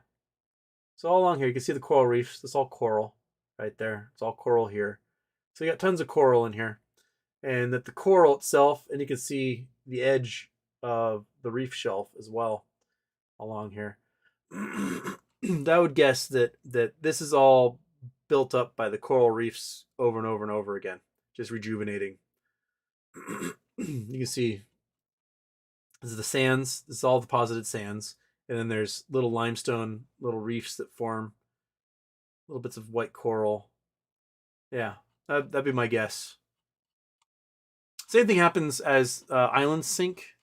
So all along here, you can see the coral reefs. This is all coral right there. It's all coral here. So you got tons of coral in here. And that the coral itself, and you can see the edge of the reef shelf as well along here. I would guess that this is all built up by the coral reefs over and over and over again, just rejuvenating. You can see this is the sands. This is all deposited sands. And then there's little limestone, little reefs that form, little bits of white coral. Yeah, that'd be my guess. Same thing happens as islands sink.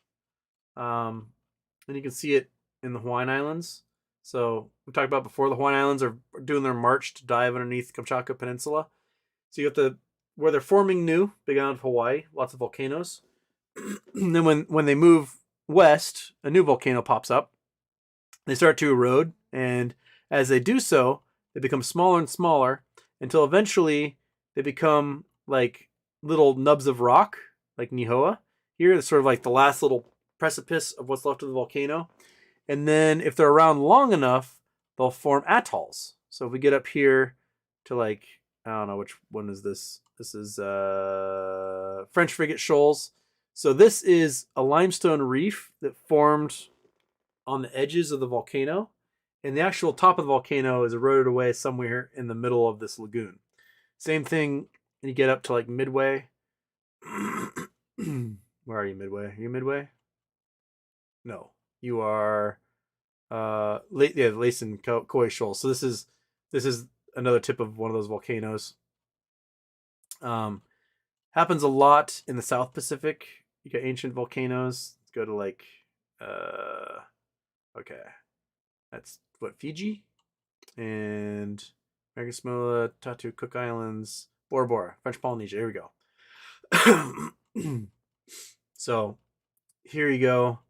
And you can see it in the Hawaiian Islands. So we talked about before, the Hawaiian Islands are doing their march to dive underneath Kamchatka Peninsula. So you got where they're forming new, big island of Hawaii, lots of volcanoes. And then when they move west, a new volcano pops up. They start to erode, and as they do so, they become smaller and smaller until eventually they become like little nubs of rock, like Nihoa. Here, it's sort of like the last little precipice of what's left of the volcano. And then if they're around long enough, they'll form atolls. So if we get up here to like, I don't know, which one is this? This is French Frigate Shoals. So this is a limestone reef that formed on the edges of the volcano, and the actual top of the volcano is eroded away somewhere in the middle of this lagoon. Same thing, and you get up to like Midway. Where are you, Midway? Are you Midway? No, you are Laysan Koi Shoal. So this is another tip of one of those volcanoes. Happens a lot in the South Pacific. You got ancient volcanoes. Let's go to like okay, that's what, Fiji and American Samoa, Tatu, Cook Islands, Bora Bora, French Polynesia. Here we go. So here you go.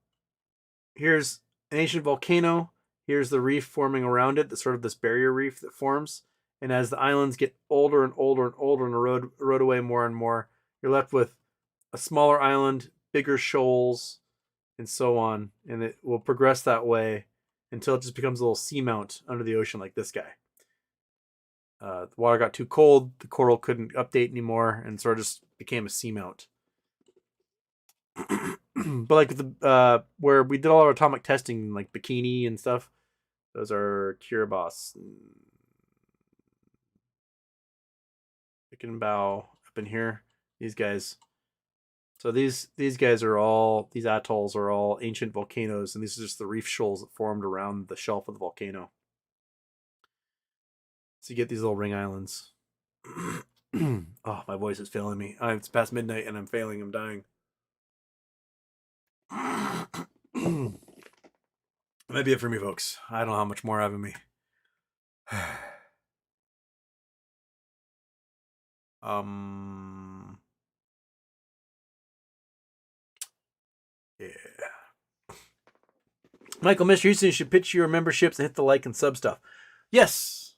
Here's an ancient volcano. Here's the reef forming around it. That's sort of this barrier reef that forms. And as the islands get older and older and older and erode away more and more, you're left with a smaller island, bigger shoals, and so on. And it will progress that way until it just becomes a little seamount under the ocean like this guy. The water got too cold, the coral couldn't update anymore, and sort of just became a seamount. But like the where we did all our atomic testing, like Bikini and stuff, those are Kiribati, Bow up in here. These guys. So these guys are all, these atolls are all ancient volcanoes, and these are just the reef shoals that formed around the shelf of the volcano. So you get these little ring islands. Oh, my voice is failing me. It's past midnight and I'm failing. I'm dying. That might be it for me, folks. I don't know how much more I have in me. Yeah. Michael, Mr. Houston, you should pitch your memberships and hit the like and sub stuff. Yes.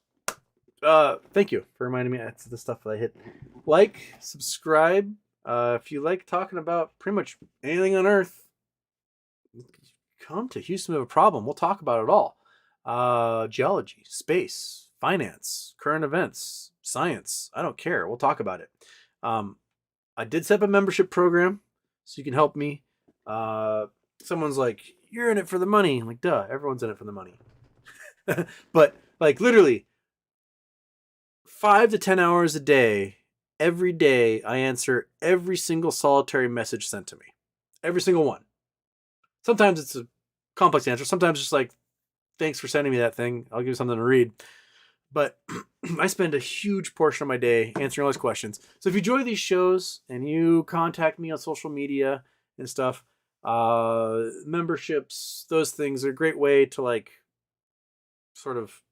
Thank you for reminding me. That's the stuff that I hit. Like, subscribe. If you like talking about pretty much anything on Earth, come to Houston. We have a problem. We'll talk about it all. Geology, space, finance, current events, science. I don't care. We'll talk about it. I did set up a membership program, so you can help me. Someone's like, you're in it for the money. I'm like, duh, everyone's in it for the money. But like literally 5 to 10 hours a day, every day, I answer every single solitary message sent to me. Every single one. Sometimes it's a complex answer. Sometimes it's just like, thanks for sending me that thing. I'll give you something to read. But I spend a huge portion of my day answering all these questions. So if you enjoy these shows and you contact me on social media and stuff, memberships, those things are a great way to like sort of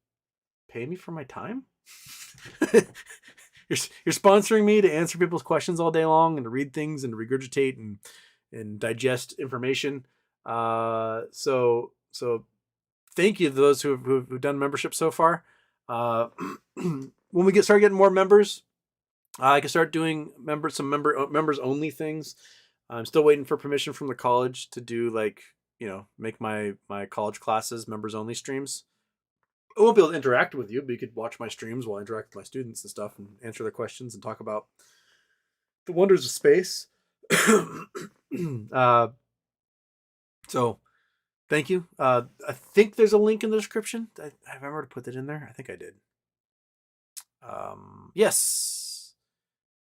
pay me for my time. you're sponsoring me to answer people's questions all day long and to read things and to regurgitate and digest information. So thank you to those who've done membership so far. When we start getting more members, I can start doing members only things. I'm still waiting for permission from the college to do make my college classes members only streams. I won't be able to interact with you, but you could watch my streams while I interact with my students and stuff and answer their questions and talk about the wonders of space. So thank you. I think there's a link in the description. I remember to put that in there. I think I did. Yes.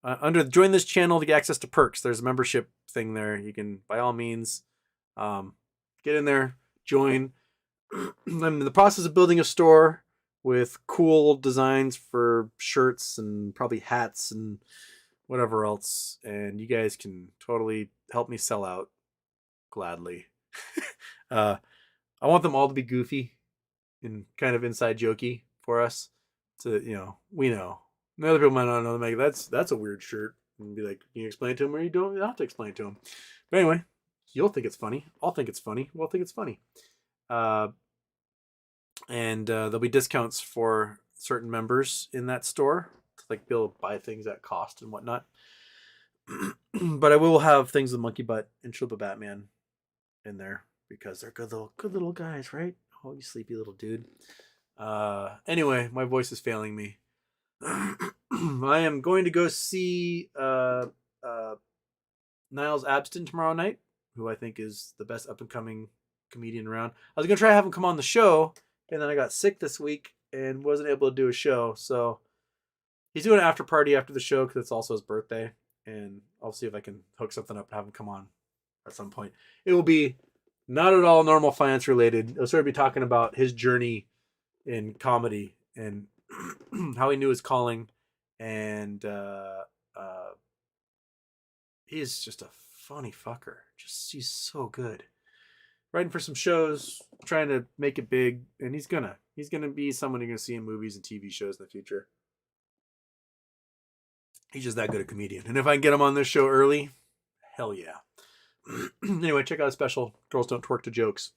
Under join this channel to get access to perks, there's a membership thing there. You can, by all means, get in there, join. I'm in the process of building a store with cool designs for shirts and probably hats and whatever else. And you guys can totally help me sell out gladly. I want them all to be goofy and kind of inside jokey for us. To we know. The other people might not know. Like, that's a weird shirt, and be like, can you explain it to them, or you don't have to explain it to them. But anyway, you'll think it's funny. I'll think it's funny. We'll think it's funny. And there'll be discounts for certain members in that store to be able to buy things at cost and whatnot. But I will have things with Monkey Butt and Chalupa Batman in there because they're good little guys, right? Oh, you sleepy little dude. Anyway, my voice is failing me. I am going to go see Niles Abston tomorrow night, who I think is the best up and coming comedian around. I was gonna try to have him come on the show, and then I got sick this week and wasn't able to do a show. So he's doing an after party after the show because it's also his birthday, and I'll see if I can hook something up and have him come on at some point. It will be not at all normal finance related. I'll sort of be talking about his journey in comedy and how he knew his calling, and he's just a funny fucker. He's so good. Writing for some shows, trying to make it big, and he's gonna be someone you're gonna see in movies and TV shows in the future. He's just that good a comedian. And if I can get him on this show early, hell yeah. Anyway, check out a special, Girls Don't Twerk to Jokes.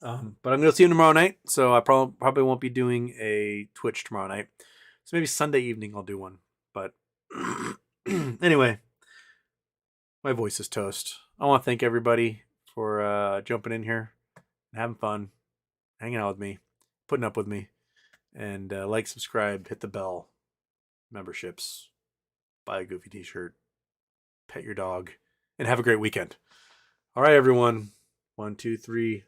But I'm going to see him tomorrow night, so I probably won't be doing a Twitch tomorrow night. So maybe Sunday evening I'll do one. But anyway, my voice is toast. I want to thank everybody for jumping in here and having fun, hanging out with me, putting up with me. And subscribe, hit the bell, memberships, buy a Goofy t-shirt, pet your dog, and have a great weekend. All right, everyone. 1, 2, 3.